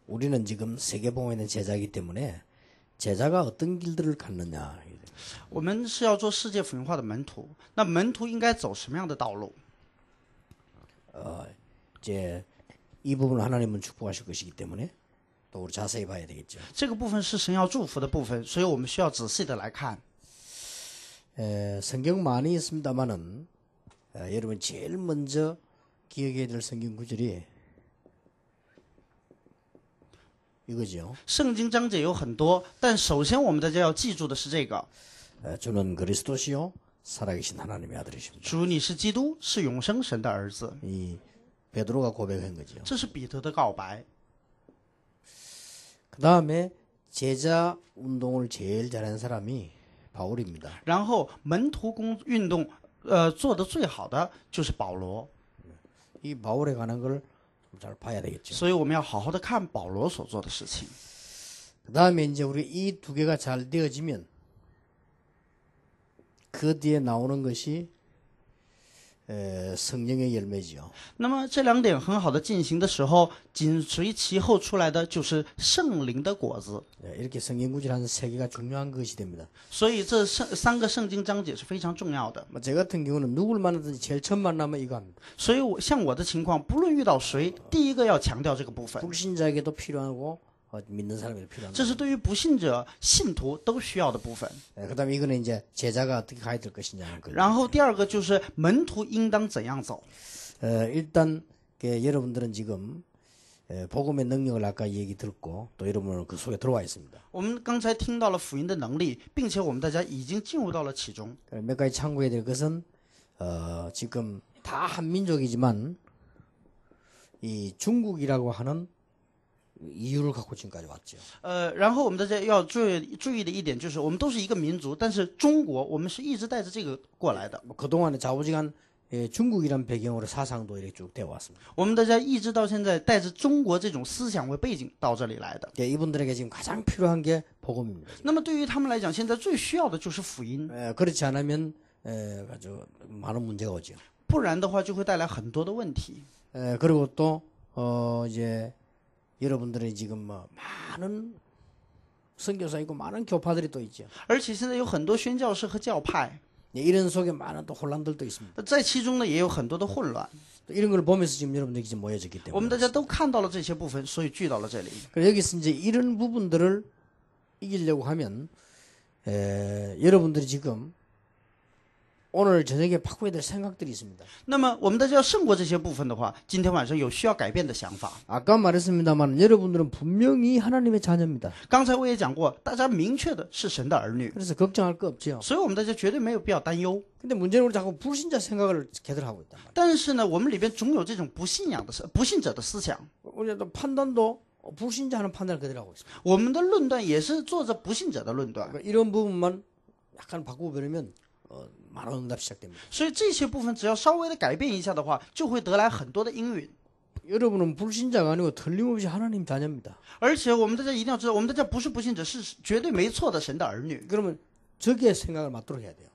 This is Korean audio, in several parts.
우리는 지금 세계복음에 있는 제자이기 때문에 제자가 어떤 길들을 갖느냐. 我们是要做世界福音化的门徒，那门徒应该走什么样的道路？ 이제 이 부분을 하나님은 축복하실 것이기 때문에 또 우리 자세히 봐야 되겠죠. 这个部分是神要祝福的部分，所以我们需要仔细的来看。 성경 많이 있습니다만은 여러분 제일 먼저 기억해야 될 성경 구절이 이거죠. 圣经章节有很多，但首先我们大家要记住的是这个： 주는 그리스도시요 살아계신 하나님의 아들이십니다. 主你是基督，是永生神的儿子。 이 베드로가 고백한 거죠. 这是彼得的告白。 그 다음에 제자 운동을 제일 잘하는 사람이 바울입니다. 然后门徒运动，做得最好的就是保罗。 이 바울에 관한 걸 잘 봐야 되겠죠. 所以我们要好好的看保罗所做的事情。 그 다음에 이제 우리 이 두 개가 잘 되어지면 그 뒤에 나오는 것이 성령의 열매지요. 那么这两点很好的进行的时候，紧随其后出来的就是圣灵的果子。 이렇게 성경 구절 한 세 개가 중요한 것이 됩니다. 所以这三个圣经章节是非常重要的。 제 같은 경우는 누굴 만나든지 제일 처음 만나면 이거 합니다. 所以像我的情况，不论遇到谁，第一个要强调这个部分。 불신자에게도 필요하고 믿는 사람에게도 필요한 这是对于不信者、信徒都需要的部分。 그다음에 이거는 이제 제자가 어떻게 가야 될 것이냐는 거예요. 然后第二个就是门徒应当怎样走。 일단 여러분들은 지금 복음의 능력을 아까 얘기 들었고 또 여러분은 그 속에 들어와 있습니다. 我们刚才听到了福音的能力，并且我们大家已经进入到了其中。 몇 가지 참고해야 될 것은 지금 다 한민족이지만 이 중국이라고 하는 이유를 갖고 지금까지 왔죠. 然后我们大家要注意的一点就是，我们都是一个民族，但是中国我们是一直带着这个过来的。 그동안에 좌우지간 중국이란 배경으로 사상도 이렇게 쭉 되어 왔습니다. 我们大家一直到现在带着中国这种思想为背景到这里来的。 이분들에게 지금 가장 필요한 게 복음입니다. 那么对于他们来讲，现在最需要的就是福音， 그렇지 않으면 아주 많은 문제가 오죠. 不然的话就会带来很多的问题。 그리고 또 이제 여러분들이 지금 많은 선교사 있고 많은 교파들이 또 있죠. 而且现在有很多宣教士和教派， 이런 속에 많은 또 혼란들도 있습니다. 在其中呢也有很多的混乱。 이런 걸 보면서 지금 여러분들이 지금 모여졌기 我们 때문에. 大家都看到了这些部分，所以聚到了这里。 그래서 여기서 이제 이런 부분들을 이기려고 하면 여러분들이 지금 오늘 저녁에 바꿔야 될 생각들이 있습니다. 那么我们大家要胜过这些部分的话，今天晚上有需要改变的想法。 아까 말했습니다만 여러분들은 분명히 하나님의 자녀입니다. 刚才我也讲过，大家明确的是神的儿女， 그래서 걱정할 거 없죠. 所以我们大家绝对没有必要担忧。 근데 문제는 우리 자꾸 불신자 생각을 걔들 하고 있단 말이에요. 但是呢，我们里边总有这种不信者的思想， 우리 또 판단도 불신자하는 판단을 그대로 하고 있습니다. 我们的论断也是做着不信者的论断。 그러니까 이런 부분만 약간 바꾸고 버리면 많은 응답이 시작됩니다. 所以这些部分只要稍微的改变一下的话，就会得来很多的应允。 여러분은 불신자가 아니고 틀림없이 하나님 자녀입니다. 而且我们大家一定要知道，我们大家不是不信者，是绝对没错的神的儿女。 그러면 저기에 생각을 맞도록 해야 돼요.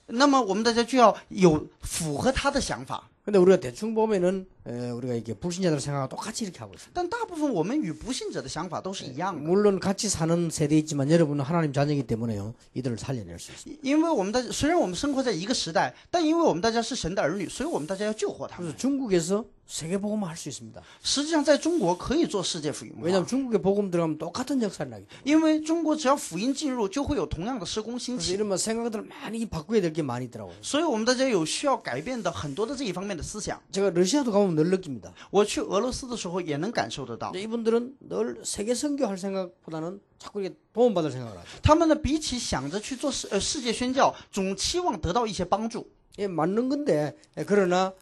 那么我们大家就要有符合他的想法。 근데 우리가 대충 보면은 우리가 이렇게 불신자들 생각하고 똑같이 이렇게 하고 있습니다. 但大部分我们与不信者的想法都是一样的， 물론 같이 사는 세대에 있지만 여러분은 하나님 자녀이기 때문에요. 이들을 살려낼 수 있습니다. 因为我们大家虽然我们生活在一个时代，但因为我们大家是神的儿女，所以我们大家要救活他们。 그래서 중국에서 세계복음을 할 수 있습니다. 实际上，在中国可以做世界福音化， 왜냐하면 중국에 복음 들어가면 똑같은 역사를 나기 때문에. 因为中国只要福音进入，就会有同样的施工兴 그래서 起。 이런 생각들을 많이 바꿔야 될 게 많이 있더라고요. 所以我们大家有需要改变的很多的这一方面的思想。 제가 러시아도 가면 늘 느낍니다. 我去俄罗斯的时候也能感受得到， 이분들은 늘 세계 선교할 생각보다는 자꾸 이게 도움받을 생각을 하죠. 他们呢比起想着去做世界宣教，总期望得到一些帮助。 예, 맞는 건데 그러나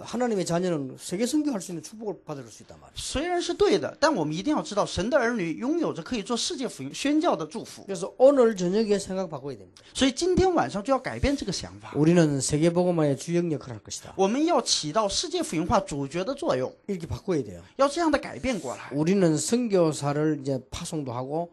하나님의 자녀는 세계 선교할 수 있는 축복을 받을 수 있단 말이에요. 虽然是对的，但我们一定要知道，神的儿女拥有着可以做世界福音宣教的祝福。 그래서 오늘 저녁에 생각 바꿔야 됩니다. 所以今天晚上就要改变这个想法， 우리는 세계 복음화의 주역 역할을 할 것이다. 我们要起到世界福音化主角的作用， 이렇게 바꿔야 돼요. 要这样的改变过来。 우리는 선교사를 이제 파송도 하고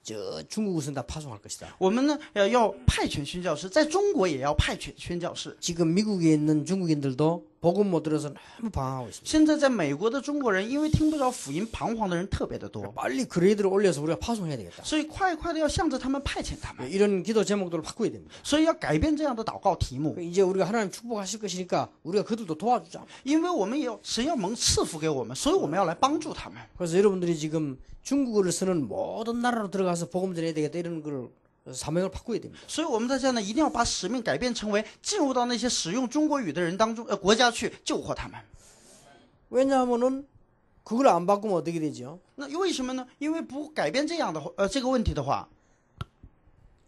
저 중국에서는 다 파송할 것이다. 我们呢要派遣宣教士，在中国也要派遣宣教士。 지금 미국에 있는 중국인들도 복음 못 들어서 너무 방황하고 있습니다. 现在在美国的中国人，因为听不着福音，彷徨的人特别的多， 빨리 그레이드를 올려서 우리가 파송해야 되겠다. 所以快快的要向着他们派遣他们， 이런 기도 제목들을 바꿔야 됩니다. 所以要改变这样的祷告题目， 이제 우리가 하나님 축복하실 것이니까 우리가 그들도 도와주자. 因为我们也有神要蒙赐福给我们，所以我们要来帮助他们。 그래서 여러분들이 지금 중국어를 쓰는 모든 나라로 들어가서 복음 전해야 되겠다 이런 걸 사명을 바꿔야 됩니다. 所以我们大家呢，一定要把使命改变成为进入到那些使用中国语的人当中，国家去救活他们。 왜냐하면은 그걸 안 바꾸면 어떻게 되죠? 那为什么呢？因为不改变这样的这个问题的话，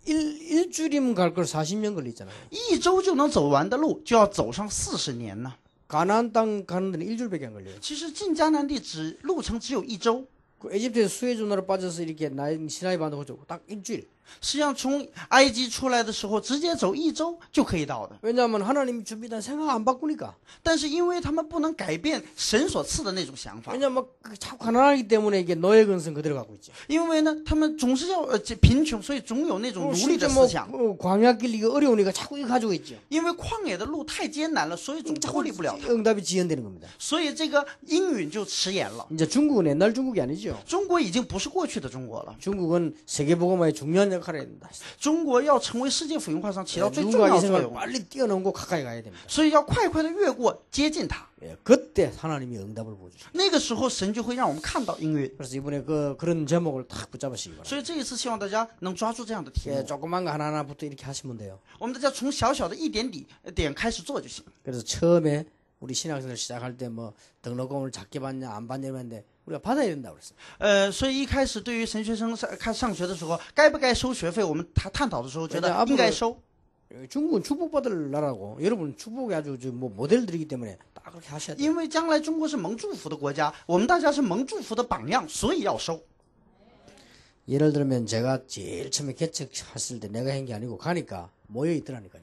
일주일이면 갈 걸 40년 걸리잖아요. 一周就能走完的路，就要走上40年呢。 가나안 땅 가는 데는 일주일밖에 안 걸려요. 其实进迦南地路程只有一周， 그 에집트에서 수에즈나로 빠져서 이렇게 시나이 반도 거쳐 딱 일주일. 实际上从埃及出来的时候，直接走一周就可以到的。 왜냐하면 하나님이 준비된 생각 안 바꾸니까. 但是因为他们不能改变神所赐的那种想法， 왜냐면 자꾸 가난하기 때문에 이게 노예 근성 그대로 갖고 있죠. 因为呢，他们总是要贫穷，所以总有那种奴隶的 실제 思想。 광야길 이거 어려우니까 자꾸 이거 가지고 있죠. 因为旷野的路太艰难了，所以总脱 자꾸 离不了它， 응답이 지연되는 겁니다. 所以这个应允就迟延了。 이제 중국은 옛날 중국이 아니죠. 中国已经不是过去的中国了， 중국은 세계복음화에 중요한 역할을 해야 된다. 中国要成为世界福音化上起到最重 누가 要 이 作 생각을 用， 빨리 뛰어넘고 가까이 가야 됩니다. 所以要快快的越过，接近它。 예, 그때 하나님이 응답을 보여주죠. 那个时候，神就会让我们看到应允。 그래서 이번에 그런 제목을 탁 붙잡으시기 바랍니다. 所以这一次，希望大家能抓住这样的题 예, 目。 조그만 거 하나하나부터 이렇게 하시면 돼요. 我们大家从小小的一点开始做就行。 그래서 처음에 우리 신학생을 시작할 때 뭐 등록금을 작게 받냐 안 받냐 했는데 우리가 받아야 된다고 그랬어요. 所以一开始对于神学生上学的时候，该不该收学费，我们探讨的时候觉得应该收。 중국은 축복받을 나라고 여러분 축복이 아주 뭐 모델들이기 때문에 딱 그렇게 하셔야 돼요. 因为将来中国是蒙祝福的国家，我们大家是蒙祝福的榜样，所以要收。 예를 들면 제가 제일 처음에 개척했을 때 내가 한 게 아니고 가니까 모여 있더라니까요.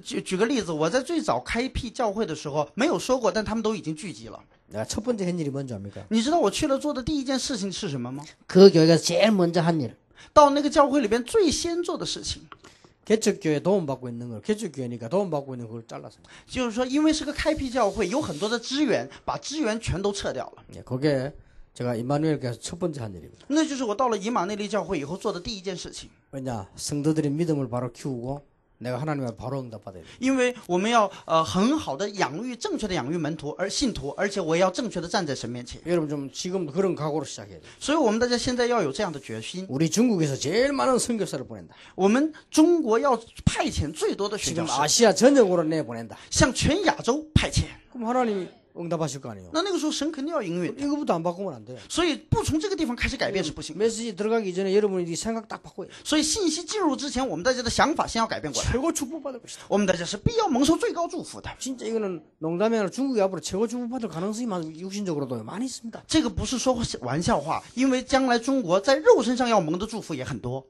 举个例子，我在最早开辟教会的时候没有说过，但他们都已经聚集了。 내가 첫 번째 한 일이 뭔지 압니까? 你知道我去了做的第一件事情是什么吗？ 그 교회가 제일 먼저 한 일. 到那个教会里边最先做的事情， 개척교회 도움받고 있는 걸 개척교회니까 도움받고 있는 걸 잘라서. 就是说，因为是个开辟教会，有很多的资源，把资源全都撤掉了。 예, 그게 제가 임마누엘께서 첫 번째 한 일입니다. 那就是我到了以马内利教会以后做的第一件事情。 왜냐 성도들의 믿음을 바로 키우고 내가 하나님 앞에 바로 응답받아야 돼. 因为我们要很好的养育正确的养育门徒而信徒，而且我也要正确的站在神面前。 여러분 좀 지금 그런 각오로 시작해야 돼. 所以我们大家现在要有这样的决心。 우리 중국에서 제일 많은 선교사를 보낸다. 我们中国要派遣最多的宣教 지금 士， 아시아 전역으로 내 보낸다. 向全亚洲派遣。 그럼 하나님이 응답하실 거 아니에요. 那个时候神肯定要应允， 이거부터 안 바꾸면 안 돼요. 所以不从这个地方开始改变是不行。 메시지 들어가기 전에 여러분이 이 생각 딱 바꿔야 돼. 所以信息进入之前，我们大家的想法先要改变过来。 최고 축복받을 것이다. 我们大家是必要蒙受最高祝福的。 진짜 이거는 농담이 아니라 중국이 앞으로 최고 축복받을 가능성이 육신적으로도 많이 있습니다. 这个不是说玩笑话，因为将来中国在肉身上要蒙的祝福也很多。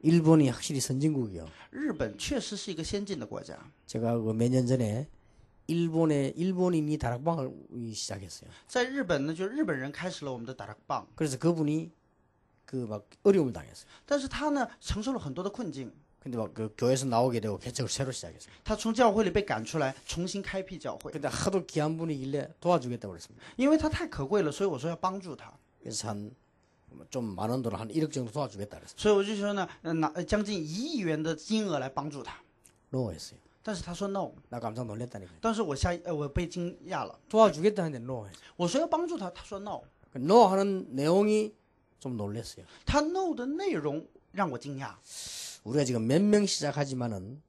일본이 확실히 선진국이요. 日本确实是一个先进的国家。 제가 그 몇 년 전에 일본인이 다락방을 시작했어요. 在日本呢，就是日本人开始了我们的打拉棒， 그래서 그분이 그 막 어려움을 당했어요. 但是他呢承受了很多的困境， 근데 막 그 교회에서 나오게 되고 개척을 새로 시작했어요. 他从教会里被赶出来，重新开辟教会。 근데 하도 귀한 분이길래 도와주겠다고 그랬습니다. 因为他太可贵了，所以我说要帮助他。 그래서 좀 많은 돈을 한 1억 정도 도와주겠다 그랬어요. 所以我就说呢，拿将近1亿元的金额来帮助他。 No 했어요. 但是他说 no， 나 깜짝 놀랐다니까요. 当时我被惊讶了。 도와주겠다 했는데 no 했어요. 我说要帮助他，他说 no。 no 하는 내용이 좀 놀랐어요. 他 no 的内容让我惊讶。 우리가 지금 몇 명 시작하지만은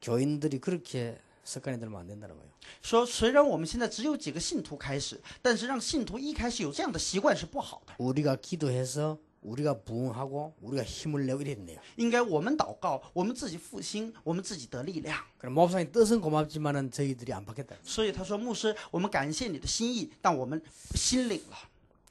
교인들이 그렇게 습관이 들면 안 된다는 거예요. 说虽然我们现在只有几个信徒开始，但是让信徒一开始有这样的习惯是不好的。 우리가 기도해서 우리가 부흥하고 우리가 힘을 내고 이래야 돼요. 应该我们祷告，我们自己复兴，我们自己得力量。 그럼 목사님 뜻은 고맙지만은 저희들이 안 받겠다. 所以他说，牧师，我们感谢你的心意，但我们心领了。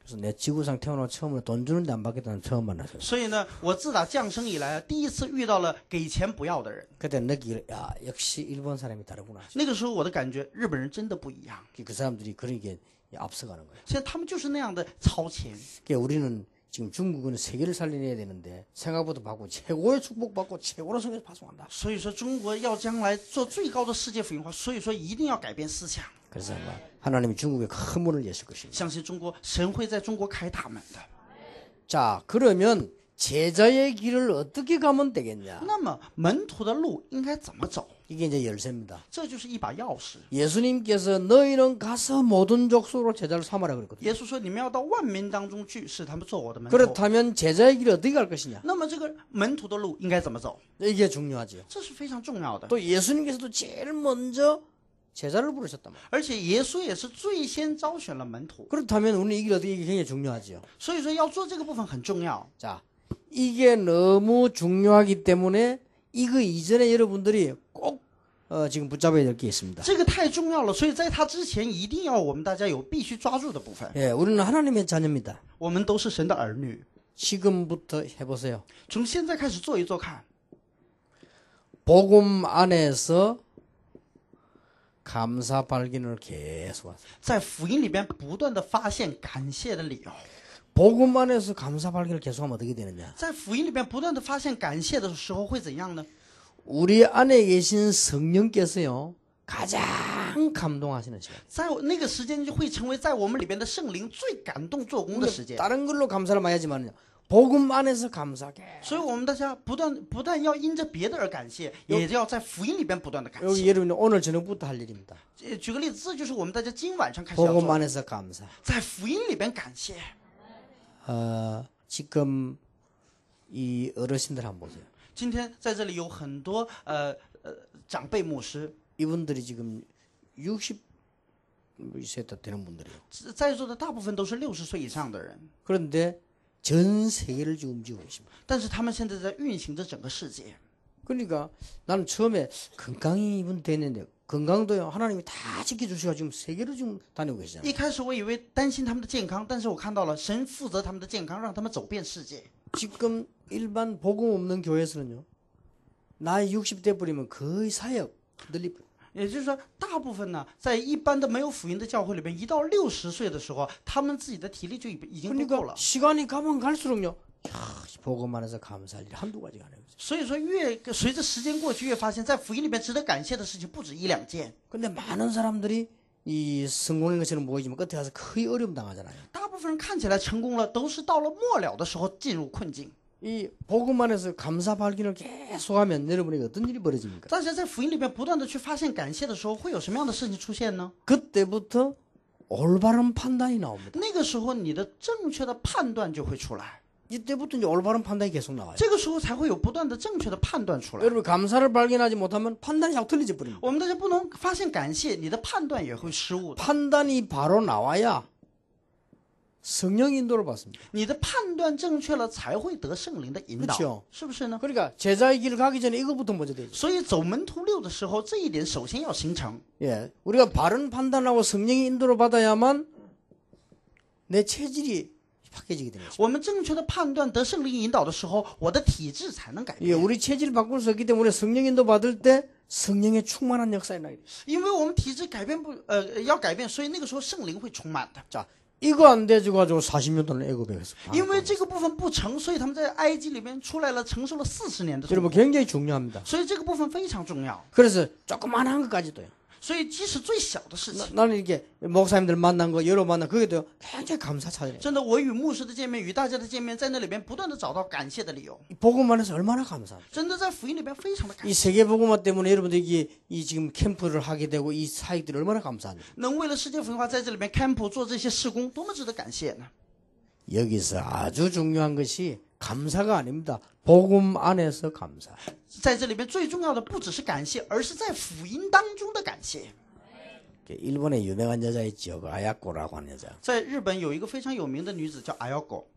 그래서 내 지구상 태어나 처음으로 돈 주는데 안 받겠다는 처음 만났어요. 所以呢，我自打降生以来，第一次遇到了给钱不要的人。 그때 느끼기를 야 역시 일본 사람이 다르구나. 那个时候我的感觉，日本人真的不一样。 그 사람들이 그러게 앞서가는 거예요. 现在他们就是那样的超前。 그러니까 우리는 지금 중국은 세계를 살려내야 되는데 생각보다 받고 최고의 축복받고 최고의 성에서 파송한다. 所以说中国要将来做最高的世界福音化，所以说一定要改变思想。 그래서 아마 하나님이 중국에 큰 문을 여실 것입니다. 相信中国神会在中国开大门的。 자, 그러면 제자의 길을 어떻게 가면 되겠냐? 那么门徒的路应该怎么走？ 이게 이제 열쇠입니다. 这就是一把钥匙。 예수님께서 너희는 가서 모든 족속으로 제자를 삼아라 그랬거든요. 耶稣说：“你们要到万民当中去，使他们做我的门徒。” 그렇다면 제자의 길이 어떻게 갈 것이냐? 那么这个门徒的路应该怎么走？ 이게 중요하죠. 这是非常重要的。 또 예수님께서도 제일 먼저 제자를 부르셨단 말이에요. 而且耶稣也是最先招选了门徒， 그렇다면 우리는 이 길 어떻게 이게 굉장히 중요하죠. 所以说要做这个部分很重要。 자, 이게 너무 중요하기 때문에 이거 이전에 여러분들이 꼭 지금 붙잡아야 될 게 있습니다. 这个太重要了，所以在他之前一定要我们大家有必须抓住的部分。 예, 우리는 하나님의 자녀입니다. 我们都是神的儿女， 지금부터 해보세요. 从现在开始做一做看， 복음 안에서 감사 발견을 계속 하세요. 在福音里边不断的发现感谢的理由， 복음 안에서 감사 발견을 계속하면 어떻게 되느냐? 在福音里边不断的发现感谢的时候会怎样呢？ 우리 안에 계신 성령께서요 가장 감동하시는 시간. 在那个时间就会成为在我们里边的圣灵最感动做工的时间。 다른 걸로 감사를 많이 하지만요. 복음 안에서 감사하게. 所以我们大家不但要因着别的而感谢，也要在福音里边不断的感 여기 谢。 여러분이 오늘 저녁부터 할 일입니다. 举个例子，这就是我们大家今晚上开始要 복음 做， 안에서 감사. 在福音里边感谢。 지금 이 어르신들 한번 보세요. 今天在这里有很多长辈牧师， 이분들이 지금 60세 되는 분들이에요. 在座的大部分都是60岁以上的人， 그런데 전 세계를 지금 움직이고 있습니다. 但是他们现在在运行着整个世界。 그러니까 나는 처음에 건강이 이분 됐는데 건강도요 하나님이 다 지켜주시고 지금 세계를 지금 다니고 계시잖아요. 一开始我以为担心他们的健康，但是我看到了神负责他们的健康，让他们走遍世界。 지금 일반 복음 없는 교회에서는요 나이 60대 뿌리면 거의 사역 늘리. 也就是说，大部分呢，在一般的没有福音的教会里边，一到60岁的时候，他们自己的体力就已经不够 그러니까 了。 시간이 가면 갈수록요 복음 안에서 감사할 일 한두 가지가 아니에요. 所以说，随着时间过去，越发现，在福音里边值得感谢的事情不止一两件。 근데 많은 사람들이 이 성공인 것처럼 보이지만 끝에 가서 거의 어려움 당하잖아요. 大部分人看起来成功了，都是到了末了的时候进入困境。 이 복음 안에서 감사 발견을 계속하면 여러분에게 어떤 일이 벌어집니까? 大家在福音里边不断的去发现感谢的时候，会有什么样的事情出现呢？ 그때부터 올바른 판단이 나옵니다. 那个时候，你的正确的判断就会出来， 이때부터 이제 올바른 판단이 계속 나와요. 这个时候才会有不断的正确的判断出来。 여러분 감사를 발견하지 못하면 판단이 자꾸 틀려져 버립니다. 我们大家不能发现感谢，你的判断也会失误的。 판단이 바로 나와야 성령 인도를 받습니다. 你的判断正确了，才会得圣灵的引导， 그렇죠 是不是呢？ 그러니까 제자의 길을 가기 전에 이것부터 먼저 되죠. 所以走门徒路的时候，这一点首先要形成。 예, 우리가 바른 판단하고 성령의 인도를 받아야만 내 체질이 바뀌어지게 되는 거죠. 我们正确的判断得圣灵引导的时候，我的体质才能改 예, 变。 우리 체질을 바꿀 수 없기 때문에 성령 인도 받을 때 성령의 충만한 역사에 나게 돼요. 因为我们体质改变不要改变，所以那个时候圣灵会充满的。 자, 이거 안 돼가지고 40년 동안 애굽에서 因为这个部分不成，所以他们在埃及里面出来了，承受了40年的痛 여러분 苦。 굉장히 중요합니다. 所以这个部分非常重要。 그래서 조그만한 것까지도요. 所以即使最小的事情， 나는 이렇게 목사님들 만난 거 여러 만난 그게도 굉장히 감사 찾아요. 真的，我与牧师的见面，与大家的见面，在那里边不断的找到感谢的理由。 복음 안에서 얼마나 감사합니다. 真的在福音里边非常的感 이 谢， 세계 복음화 때문에 여러분들이 이 지금 캠프를 하게 되고 이 사역들이 얼마나 감사합니다. 能为了世界福音化在这里边 camp 做这些事工，多么值得感谢呢？ 여기서 아주 중요한 것이 감사가 아닙니다. 복음 안에서 감사. 在这里边最重要的不只是感谢，而是在福音当中的感谢。 일본에 유명한 여자 있죠. 그 아야코라고 하는 여자. 在日本有一个非常有名的女子叫 아야코，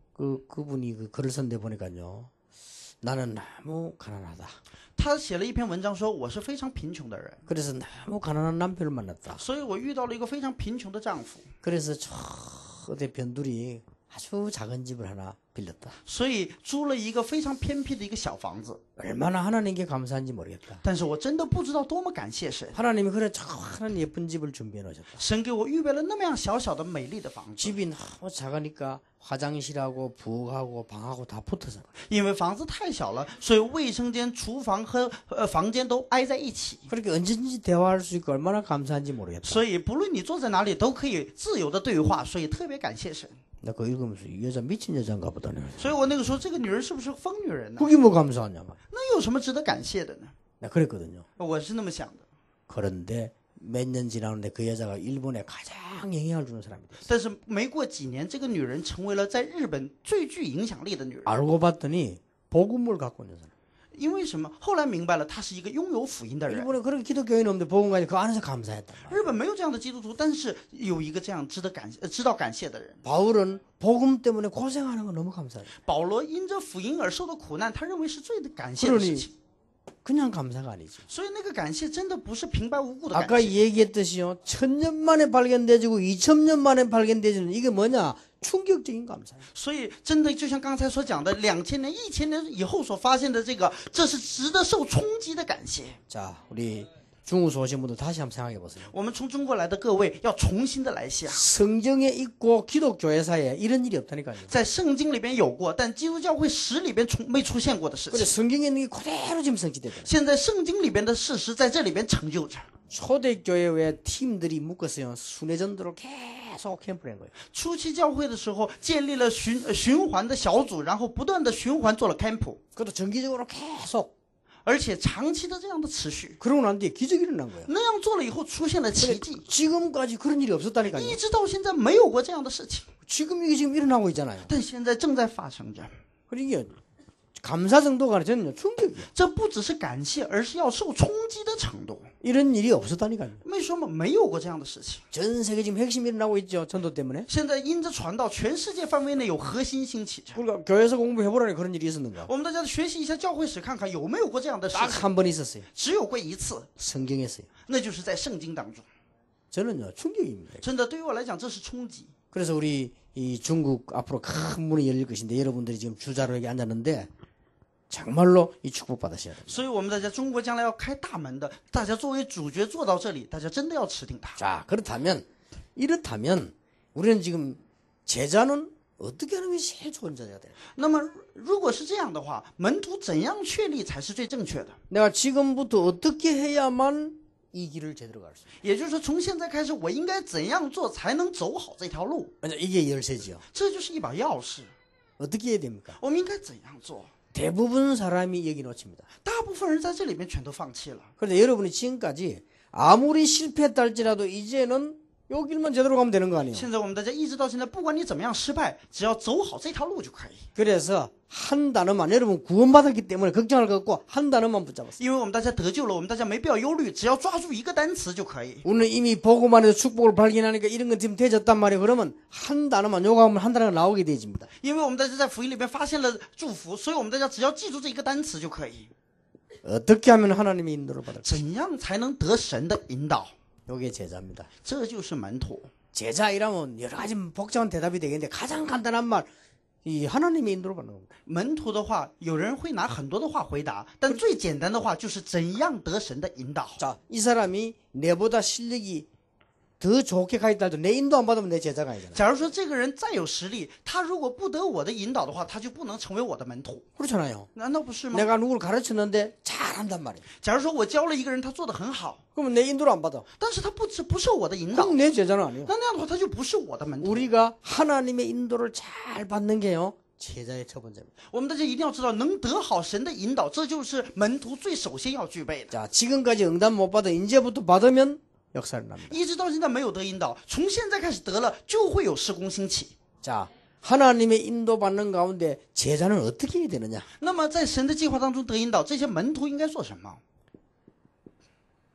그분이 그 글을 쓴데 보니까요. 나는 너무 가난하다. 她写了一篇文章说，我是非常贫穷的人， 그래서 너무 가난한 남편을 만났다. 所以我遇到了一个非常贫穷的丈夫。 그래서 저 어디 변두리 아주 작은 집을 하나 빌렸다. 所以租了一个非常偏僻的一个小房子。 얼마나 하나님께 감사한지 모르겠다. 但是我真的不知道多么感谢神， 하나님이 그래 작은 예쁜 집을 준비해 놓으셨다. 神给我预备了那么样小小的美丽的房子。 집이 너무 작으니까 화장실하고 부엌하고 방하고 다 붙어서. 因为房子太小了，所以卫生间、厨房和房间都挨在一起， 그렇게 언제든지 대화할 수 있고 얼마나 감사한지 모르겠다. 所以不论你坐在哪里都可以自由的对话，所以特别感谢神。 나 그거 읽으면서 이 여자 미친 여자인가 보다. 所以我那个时候，这个女人是不是疯女人呢？ 그게 뭐 감사하냐고. 那有什么值得感谢的呢？ 나 그랬거든요. 我是那么想的。 그런데 몇 년 지나는데 그 여자가 일본에 가장 영향을 주는 사람이 됐어. 但是没过几年，这个女人成为了在日本最具影响力的女人。 알고 봤더니 복음을 갖고 있는 사람. 因为什么？后来明白了，她是一个拥有福音的人。 일본에 그렇게 기독교인이 없는데 복음 가지고 그 안에서 감사했단 말이야. 日本没有这样的基督徒，但是有一个这样知道感谢的人。 바울은 복음 때문에 고생하는 거 너무 감사해. 保罗因着福音而受的苦难，他认为是最感谢的事情。 그냥 감사가 아니지. 所以那个感谢真的不是平白无故的 아까 感谢。 얘기했듯이요. 1000년 만에 발견되지고 2000년 만에 발견되지는 이게 뭐냐? 충격적인 감사예요. 所以真的就像刚才所讲的，2000年、1000年以后所发现的这个，这是值得受冲击的感谢。 자, 우리 중국에서 오신 분들 다시 한번 생각해 보세요. 我们从中国来的各位要重新的来想， 성경에 있고 기독교회사에 이런 일이 없다니까요. 在圣经里边有过，但基督教会史里边没出现过的事 근데 情。 성경에 있는 게 그대로 지금 성취되잖아요. 现在圣经里边的事实在这里边成就着。 초대교회 왜 팀들이 묶었어요. 순회전도를 계속 캠프를 한 거예요. 初期教会的时候，建立了循环的小组，然后不断的循环做了 camp， 그것도 정기적으로 계속. 而且长期的这样的持续。 그러고 난 뒤에 기적이 일어난 거예요. 那样做了以后，出现了奇迹， 지금까지 그런 일이 없었다니까요. 一直到现在没有过这样的事情， 지금 이게 지금 일어나고 있잖아요. 但现在正在发生着。 그러니까 감사 정도가 아니라 저는 충격이에요. 这不只是感谢，而是要受冲击的程度。 이런 일이 없었다니까요. 为什么没有过这样的事情？ 전 세계 지금 핵심이 일어나고 있죠. 전도 때문에. 现在因着传道，全世界范围内有核心兴起着。 그러니까 교회에서 공부해보라니 그런 일이 있었는가? 我们大家学习一下教会史，看看有没有过这样的事 딱 情。 한 번 있었어요. 只有过一次， 성경에서요. 那就是在圣经当中。 저는요 충격입니다. 真的，对于我来讲，这是冲击。 그래서 우리 이 중국 앞으로 큰 문이 열릴 것인데 여러분들이 지금 주자로 여기 앉았는데 정말로 이 축복 받으셔야 됩니다. 所以我们大家中国将来要开大门的，大家作为主角坐到这里，大家真的要持定它。 자 이렇다면 우리는 지금 제자는 어떻게 하는 게 제일 좋은 제자가 돼요? 那么，如果是这样的话，门徒怎样确立才是最正确的？ 내가 지금부터 어떻게 해야만 이 길을 제대로 갈 수 있어요? 也就是说，从现在开始，我应该怎样做才能走好这条路？ 먼저 이게 열쇠지요. 这就是一把钥匙。 어떻게 해야 됩니까? 我们应该怎样做？ 대부분 사람이 여기 놓칩니다. 大部分人在这里面全都放弃了。 그런데 여러분이 지금까지 아무리 실패했다 할지라도 이제는 요 길만 제대로 가면 되는 거 아니에요? 现在我们大家一直到现在，不管你怎么样失败，只要走好这条路就可以。 그래서 한 단어만 여러분 구원받았기 때문에 걱정할 것 없고 한 단어만 붙잡았어요. 因为我们大家得救了，我们大家没必要忧虑，只要抓住一个单词就可以。 우리는 이미 보고만 해도 축복을 발견하니까 이런 건 지금 되졌단 말이에요. 그러면 한 단어만 요구하면 한 단어가 나오게 되집니다. 因为我们大家在福音里边发现了祝福，所以我们大家只要记住这一个单词就可以。 어떻게 하면 하나님의 인도를 받을까? 怎样才能得神的引导？ 요게 제자입니다. 这就是门徒。 제자이라면 여러 가지 복잡한 대답이 되겠는데 가장 간단한 말, 이 하나님의 인도를 받는 겁니다. 门徒的话，有人会拿很多的话回答，但最简单的话就是怎样得神的引导。 자, 이 사람이 내보다 실력이 더 좋게 가 있다 해도 내 인도 안 받으면 내 제자가 아니잖아요. 假如说这个人再有实力，他如果不得我的引导的话，他就不能成为我的门徒， 그렇잖아요. 难道不是吗？ 내가 누구를 가르쳤는데 잘한단 말이에요. 假如说我教了一个人，他做得很好， 그러면 내 인도를 안 받아. 但是他不受我的引导， 그럼 내 제자는 아니에요. 那样的话他就不是我的门徒。 우리가 하나님의 인도를 잘 받는 게요. 제자의 첫 번째입니다. 我们大家一定要知道，能得好神的引导，这就是门徒最首先要具备的。 자, 지금까지 응답 못 받아 이제부터 받으면 역사를 납니다. 一直到现在没有得引导，从现在开始得了，就会有事工兴起。 자, 하나님의 인도 받는 가운데 제자는 어떻게 해야 되느냐? 那么在神的计划当中得引导，这些门徒应该做什么？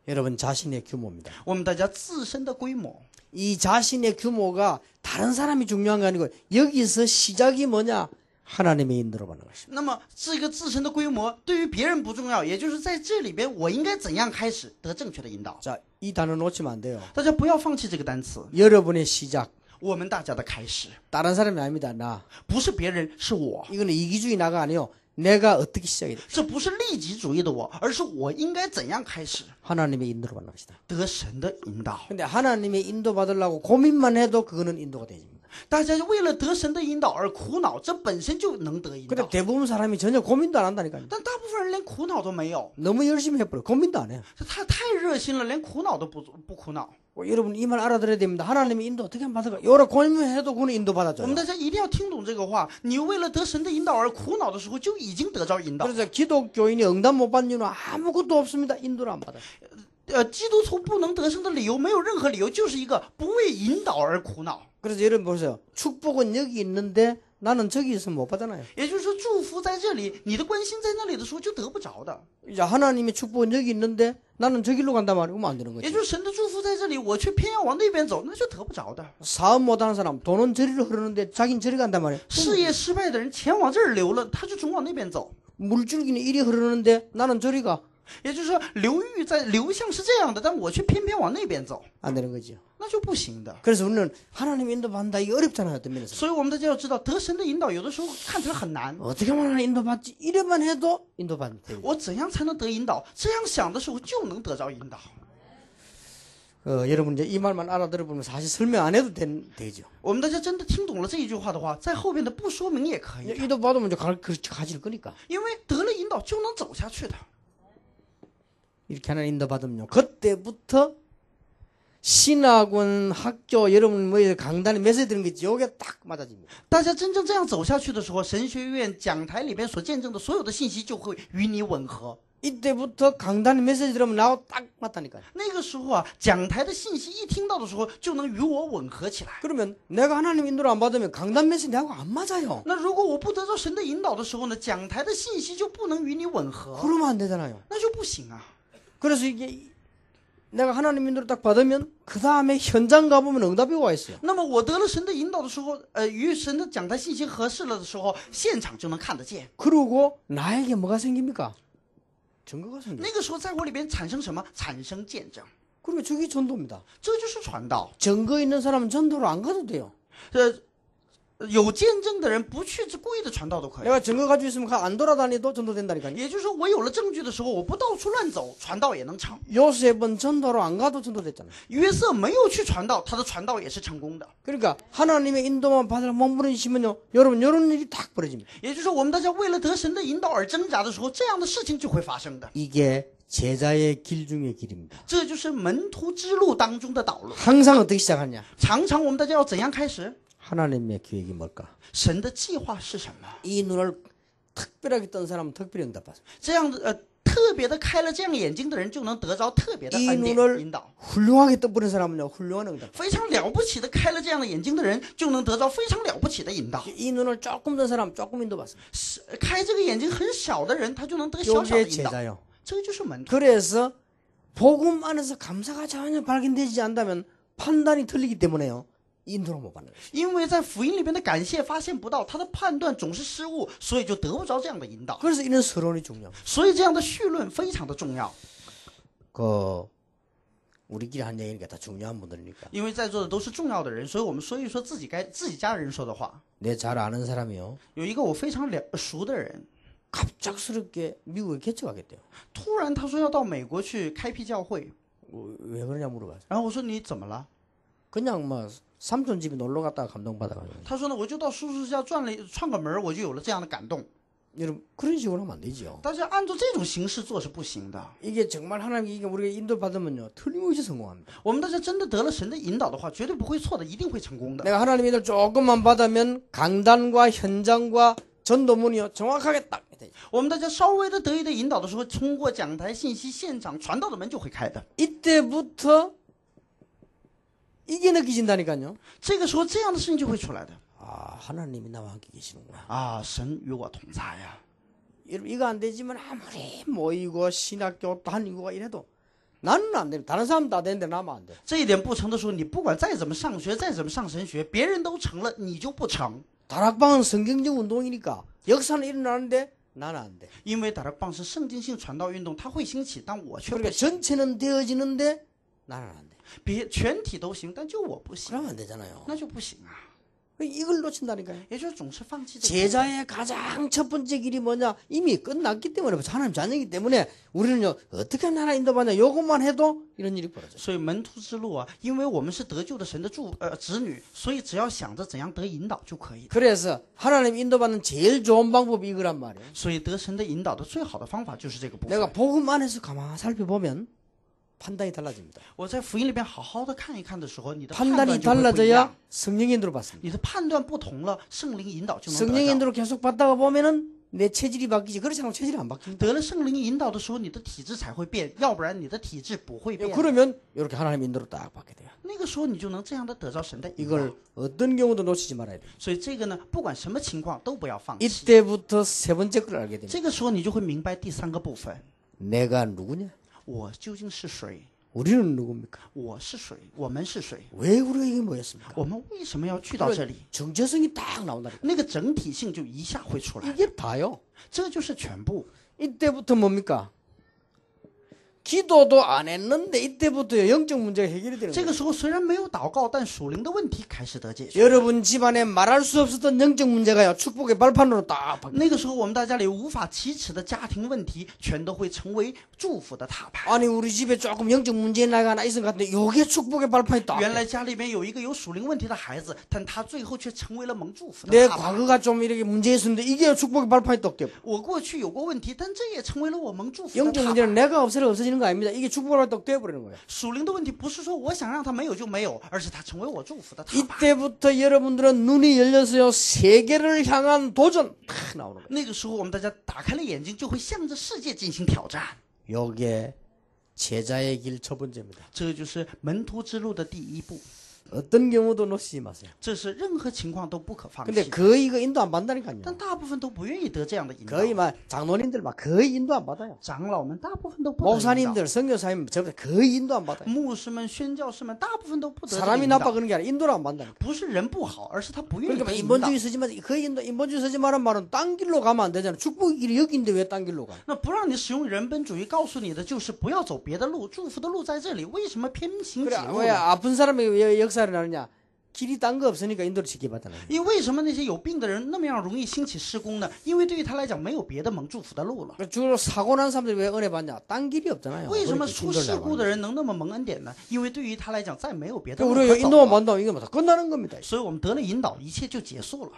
여러분 자신의 규모입니다. 我们大家自身的规模， 이 자신의 규모가 다른 사람이 중요한 게 아니고 여기서 시작이 뭐냐? 하나님의 인도로 받는 것입니다. 那么这个自身的规模对于别人不重要，也就是在这里边，我应该怎样开始得正确的引导？ 자, 이 단어 놓치면 안 돼요. 大家不要放弃这个单词。 여러분의 시작, 我们大家的开始， 다른 사람이 아닙니다. 나. 不是别人，是我。 이거는 이기주의 나가 아니요. 내가 어떻게 시작이 돼? 这不是利己主义的我，而是我应该怎样开始， 하나님의 인도를 만납시다. 得神的引导。 근데 하나님의 인도 받으려고 고민만 해도 그거는 인도가 되집니다. 大家为了得神的引导而苦恼，这本身就能得引 근데 导。 대부분 사람이 전혀 고민도 안 한다니까요. 但大部分人连苦恼都没有， 너무 열심히 해버려. 고민도 안 해요. 他太热心了，连苦恼都不苦恼。 여러분 이 말 알아들어야 됩니다. 하나님의 인도 어떻게 하면 받을까? 여러 고민해도 그는 인도 我 받았죠. 们大家一定要听懂这个话。你为了得神的引导而苦恼的时候，就已经得着引导。 그래서 기독교인이 응답 못 받는 이유는 아무것도 없습니다. 인도를 안 받아요. 基督徒不能得胜的理由没有任何理由，就是一个不为引导而苦恼。 그래서 여러분 보세요. 축복은 여기 있는데 나는 저기 있으면 못 받잖아요. 也就是说，祝福在这里，你的关心在那里的时候就得不着的。 이제 하나님의 축복은 여기 있는데 나는 저기로 간단 말이에요. 그러면 안 되는 也 거죠. 就是神的祝福在这里，我却偏要往那边走，那就得不着的。 사업 못하는 사람 돈은 저리로 흐르는데 자기는 저리 간단 말이에요. 事业失败的人，钱往这儿流了，他就总往那边走。 물줄기는 이리 흐르는데 나는 저리 가. 也就是说，流向是这样的，但我却偏偏往那边走， 안 되는 거죠. 那就不行的。 그래서 우리는 하나님 인도 받는다. 이게 어렵잖아요. 어떤 면에서. 所以我们大家要知道，得神的引导有的时候看起来很难。 어떻게 하면 하나님 인도 받지? 이래만 해도 인도 받는 돼요. 我怎样才能得引导？这样想的时候就能得着引导。 여러분 이제 이 말만 알아들어보면 사실 설명 안 해도 되죠. 我们大家真的听懂了这一句话的话，在后边的不说明也可以， 인도 받으면 이제 가질 거니까. 因为得了引导就能走下去的。 이렇게 하나님 인도 받으면요. 그때부터 신학원, 학교, 여러분 뭐 강단에 메시지 드는 게 있지. 요게 딱 맞아집니다. 大家真正这样走下去的时候，神学院讲台里边所见证的所有的信息就会与你吻合。 이때부터 강단에 메시지 들으면 나하고 딱 맞다니까요. 那个时候啊，讲台的信息一听到的时候，就能与我吻合起来。 그러면 내가 하나님 인도를 안 받으면 강단 메시지 나하고 안 맞아요. 那如果我不得到神的引导的时候呢，讲台的信息就不能与你吻合， 그러면 안 되잖아요. 那就不行啊。 그래서 이게 내가 하나님 인도를 딱 받으면 그 다음에 현장 가보면 응답이 와 있어요. 那么我得了神的引导的时候，与神的讲台信息合适了的时候，现场就能看得见。 그리고 나에게 뭐가 생깁니까? 증거가 생겨요. 那个时候在我里边产生什么？产生见证， 그리고 저게 전도입니다. 这就是传道。 증거 있는 사람은 전도로 안 가도 돼요. 有见证的人不去故意的传道都可以。 내가 증거 가지고 있으면 안 돌아다니도 전도된다니까요. 也就是说，我有了证据的时候，我不到处乱走，传道也能成。 요셉은 전도로 안 가도 전도됐잖아요. 约瑟没有去传道，他的传道也是成功的。 그러니까 하나님의 인도만 받으려 몸부림치면요. 여러분 이런 일이 탁 벌어집니다. 也就是说，我们大家为了得神的引导而挣扎的时候，这样的事情就会发生的。 이게 제자의 길 중의 길입니다. 这就是门徒之路当中的道路。 항상 어떻게 시작하냐? 常常我们大家要怎样开始？ 하나님의 계획이 뭘까? 神的计划是什么？ 이 눈을 특별하게 떤 사람은 특별히 응답받아요. 这样的特别的开了这样眼睛的人，就能得着特别的 이 恩典 눈을 引导。 훌륭하게 떠버린 사람은요. 훌륭한 응답. 非常了不起的开了这样的眼睛的人，就能得到非常了不起的引导。 이 눈을 조금 떤 사람 조금 인도받습니다. 开这个眼睛很小的人，他就能得小小的 요게 引导。 제자요. 这个就是门徒。 그래서 복음 안에서 감사가 전혀 발견되지 않다면 판단이 틀리기 때문에요. 인도를 못 받는 거예요. 因为在福音里边的感谢发现不到，他的判断总是失误，所以就得不着这样的引导。 그래서 이런 서론이 중요해요. 所以这样的绪论非常的重要。 우리끼리 한 얘기니까 다 중요한 분들이니까. 因为在座的都是重要的人，所以我们说一说自己家人说的话。 내 잘 아는 사람이요. 有一个我非常熟的人， 갑작스럽게 미국에 개척하겠대요. 突然他说要到美国去开辟教会， 왜 그러냐 물어봐서. 然后我说你怎么了？ 그냥 뭐 삼촌 집에 놀러 갔다가 감동받아가지고. 他说呢，我就到叔叔家串个门，我就有了这样的感动。 여러분 그런 식으로 하면 안 되죠. 大家按照这种形式做是不行的。 이게 정말 하나님께 이게 우리가 인도 받으면요 틀림없이 성공합니다. 我们大家真的得了神的引导的话，绝对不会错的，一定会成功的。 내가 하나님 인도를 조금만 받으면 강단과 현장과 전도문이요 정확하게 딱 되죠. 我们大家稍微的得一点引导的时候，通过讲台信息现场传道的门就会开的。 이때부터 이게 느껴진다니까요. 这个时候，这样的事情就会出来的。 아 하나님이 나와 함께 계시는구나. 啊，神与我同在呀！ 여러분 이거 안 되지만 아무리 모이고 신학교 다니고 이래도 나는 안 돼. 다른 사람 다 되는데 나만 안 돼. 这一点不成的时候，你不管再怎么上学，再怎么上神学，别人都成了，你就不成。 다락방은 성경적 운동이니까 역사는 일어나는데 나는 안 돼. 因为达拉棒是圣经性传道运动，它会兴起，但我却不 그러니까 行。 전체는 되어지는데 나는 안 돼. 别全体都行，但就我不行， 그러면 안 되잖아요. 那就不行啊。 이걸 놓친다니까요. 也就是总是放弃这个。 제자의 가장 첫 번째 길이 뭐냐? 이미 끝났기 때문에 하나님 자녀이기 때문에 우리는요 어떻게 하나 인도받냐? 요것만 해도 이런 일이 벌어져요. 所以门徒之路啊，因为我们是得救的神的子女，所以只要想着怎样得引导就可以。 그래서 하나님 인도받는 제일 좋은 방법이 이거란 말이에요. 所以得神的引导的最好的方法就是这个部分。 내가 복음 안에서 가만히 살펴보면 판단이 달라집니다. 我在福音里边好好的看一看的时候，你的判断 판단이 就会不一 달라져야 样。 성령 인도를 받습니다. 你的判断不同了，圣灵引导就能 성령 得着。 인도를 계속 받다가 보면은 내 체질이 바뀌지. 그렇지 않으면 체질이 안 바뀝니다. 得了圣灵引导的时候，你的体质才会变，要不然你的体质不会变。 그러면 이렇게 하나님 인도를 딱 받게 돼요. 那个时候你就能这样的得着神的引导。 이걸 어떤 경우도 놓치지 말아야 돼요. 所以这个呢，不管什么情况都不要放弃。 이때부터 세 번째 걸 알게 됩니다. 这个时候你就会明白第三个部分， 내가 누구냐? 我究竟是谁？ 우리는 누굽니까? 我是谁？我们是谁？ 왜 우리가 이게 뭐였습니까? 我们为什么要去到这里？ 정체성이 딱 나온다니까. 那个整体性就一下会出来， 이게 다요. 这就是全部。 이때부터 뭡니까? 기도도 안 했는데 이때부터 영적 문제가 해결이 되는 这 거예요. 个时候虽然没有祷告，但属灵的问题开始得解决。 여러분 집안에 말할 수 없었던 영적 문제가요. 축복의 발판으로 딱 바뀌어요. 那个时候，我们大家里无法启齿的家庭问题，全都会成为祝福的塔牌。 아니 우리 집에 조금 영적 문제 하나 있은 것 같은데 요게 축복의 발판이 딱 原来家里面有一个有属灵问题的孩子，但他最后却成为了蒙祝福的 내 塔牌。 과거가 좀 이렇게 문제 있었는데 이게 축복의 발판이 딱 돼요. 我过去有过问题，但这也成为了我蒙祝福的 영적 塔牌。 문제는 내가 없애려 없어지는 거 아닙니다. 이게 축복의 발판이 딱 돼버리는 거예요. 属灵的问题不是说我想让他没有就没有，而是他成为我祝福的塔牌。 이때부터 여러분들은 눈이 열려서요. 세계를 향한 도전 탁 나오는 거예요. 那个时候，我们大家打开了眼睛，就会向着世界进行挑战。 요게 제자의 길 첫 번째입니다. 这就是门徒之路的第一步， 어떤 경우도 놓치지 마세요. 这是任何情况都不可放 근데 弃。 거의 이거 인도 안 받는다니까요. 但大部分都不愿意得这样的引导。 거의 막 장로님들 막 거의 인도 안 받아요. 长老们大部分都不得引导， 목사님들, 선교사님 저보다 거의 인도 안 받아요. 牧师们、宣教士们大部分都不得这个 사람이 引 나빠 导。 그런 게 아니라 인도를 안 받는다니까. 不是人不好，而是他不愿意 그러니까 被引导。 인본주의 쓰지 마. 거의 인본주의 쓰지 말란 말은 딴 길로 가면 안 되잖아. 축복의 길이 여기인데 왜 딴 길로 가? 那不让你使用人本主义，告诉你的就是不要走别的路，祝福的路在这里。为什么偏行 그래 己路 왜 呢？ 아픈 사람이 왜 역사를 나느냐? 길이 딴 거 없으니까 인도를 지켜받잖아요. 因为为什么那些有病的人那么样容易兴起施工呢？因为对于他来讲，没有别的蒙祝福的路了。 주로 사고 난 사람들이 왜 은혜 받냐? 딴 길이 없잖아요. 为什么 그렇게 出 인도를 事故的 나가는 人能那么蒙恩典呢？因为对于他来讲，再没有别的 거예요. 路 우리가 可走 인도만 了。 받는다고 이게 뭐 다 끝나는 겁니다. 所以我们得了引导，一切就结束了。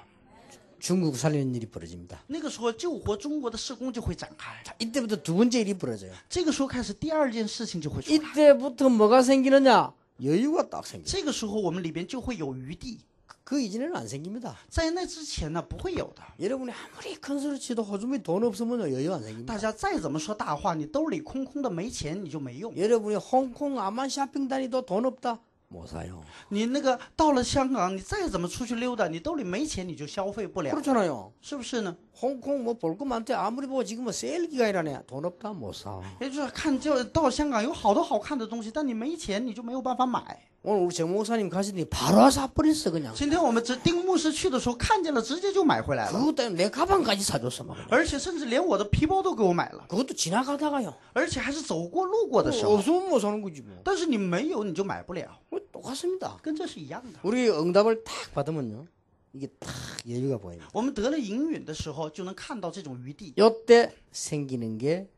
중국 살리는 일이 벌어집니다. 那个时候，救活中国的施工就会展开。 자, 이때부터 두 번째 일이 벌어져요. 这个时候开始，第二件事情就会出来。 이때부터 뭐가 생기느냐? 여유가 딱 생겨요. 这个时候，我们里边就会有余地。 그 이전에는 안 생깁니다. 在那之前呢，不会有的。 여러분이 아무리 큰 소리 치도 호주머니 돈 없으면 여유 안 생깁니다. 大家再怎么说大话，你兜里空空的没钱，你就没用。 여러분이 홍콩 아만 쇼핑 다니도 돈 없다? 못 사요. 你那个到了香港，你再怎么出去溜达，你兜里没钱，你就消费不了， 그렇잖아요. 是不是呢？ 홍콩 뭐 볼 거 많대. 아무리 보고 지금은 세일 기간이라네. 돈 없다? 못 사. 也就是看，就到香港有好多好看的东西，但你没钱，你就没有办法买。 오늘 우리 정 목사님 가시더니 바로 사버렸어 그냥. 今天我们丁牧师去的时候看见了，直接就买回来了， 그것 때문에 내 가방까지 사줬어 막. 그냥. 而且甚至连我的皮包都给我买了， 그것도 지나가다가요. 而且还是走过路过的时候。 없으면 못 사는 거지 뭐. 但是你没有，你就买不了， 똑같습니다. 跟这是一样的。 우리 응답을 탁 받으면요. 이게 탁 여유가 보입니다. 我们得了应允的时候，就能看到这种余地。 요때 생기는 게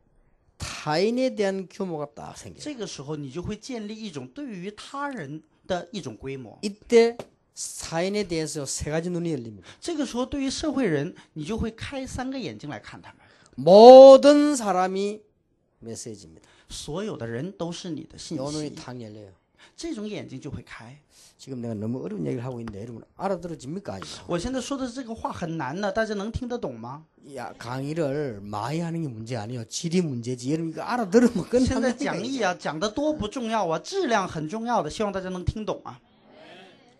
타인에 대한 규모가 딱 생겨요. 这个时候，你就会建立一种对于他人的一种规模。 이때 타인에 대해서 세 가지 눈이 열립니다. 这个时候，对于社会人，你就会开三个眼睛来看他们。 모든 사람이 메시지입니다. 所有的人都是你的信 요 눈이 息， 탁 열려요. 这种眼睛就会开。 지금 내가 너무 어려운 얘기를 하고 있는데 여러분 알아들어집니까? 아니면? 我现在说的这个话很难的，大家能听得懂吗？ 야, 강의를 많이 하는 게 문제 아니에요. 질이 문제지. 여러분 이거 알아들으면 끝나는 现在 거예요. 讲义啊，讲的多不重要啊，质量很重要的，希望大家能听懂啊。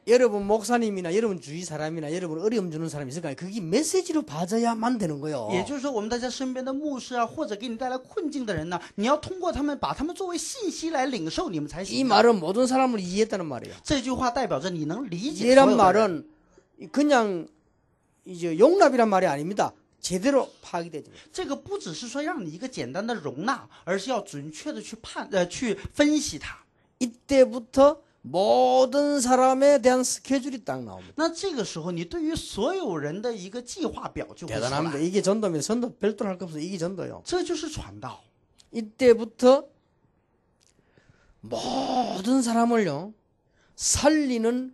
여러분 목사님이나 여러분 주위 사람이나 여러분 어려움 주는 사람이 있을까요? 그게 메시지로 봐줘야만 되는 거예요. 也就是说，我们大家身边的牧师啊，或者给你带来困境的人呢，你要通过他们，把他们作为信息来领受你们才 이 行。 말은 모든 사람을 이해했다는 말이에요. 这句话代表着你能理解所 이해란 有的人。 말은 그냥 이제 용납이란 말이 아닙니다. 제대로 파악이 되죠. 这个不只是说让你一个简单的容纳，而是要准确的去去分析它。 이때부터 모든 사람에 대한 스케줄이 딱 나옵니다. 那这个时候，你对于所有人的一个计划表就会出 대단합니다. 来， 이게 전도입니다. 전도 별도로 할 거 없어요. 이게 전도요. 这就是传道。 이때부터 모든 사람을요 살리는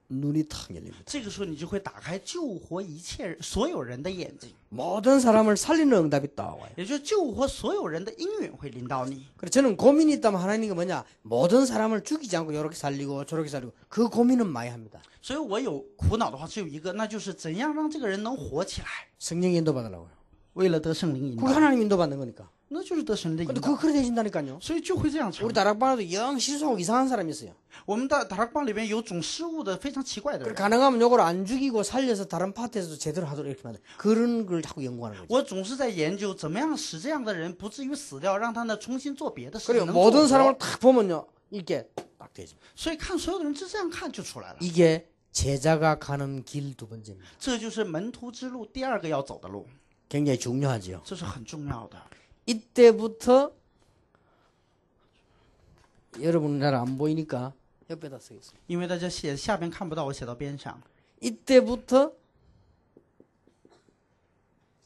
눈이 탁 열립니다. 这个时候，你就会打开救活一切所有人的眼睛， 모든 사람을 살리는 응답이 딱 와요. 也就是救活所有人的应允会临到你。 그래서 저는 고민이 있다면 하나님이 뭐냐 모든 사람을 죽이지 않고 이렇게 살리고 저렇게 살리고 그 고민은 많이 합니다. 所以我有苦恼的话，只有一个，那就是怎样让这个人能活起来。 성령 인도 받으려고요. 为了得圣灵引 그게 导， 하나님 인도 받는 거니까. 那就是得神的引 근데 导， 그거 그래 되신다니까요. 所以就会这样成 우리 。 다락방에도 영 실수하고 이상한 사람이 있어요. 我们的达拉邦里边有种失误的非常奇怪的 그래 人， 가능하면 요걸 안 죽이고 살려서 다른 파트에서도 제대로 하도록 이렇게 만들 그런 걸 자꾸 연구하는 거죠. 我总是在研究怎么样使这样的人不至于死掉，让他呢重新做别的事 그리고 能 모든 做 사람을 活。 딱 보면요 이게 딱 되죠. 所以看所有的人就这样看就出来了。 이게 제자가 가는 길 두 번째입니다. 这就是门徒之路第二个要走的路， 굉장히 중요하지요. 这是很重要的。 이때부터 여러분 잘 안 보이니까 옆에다 쓰겠습니다. 因为大家写下边看不到，我写到边上。 이때부터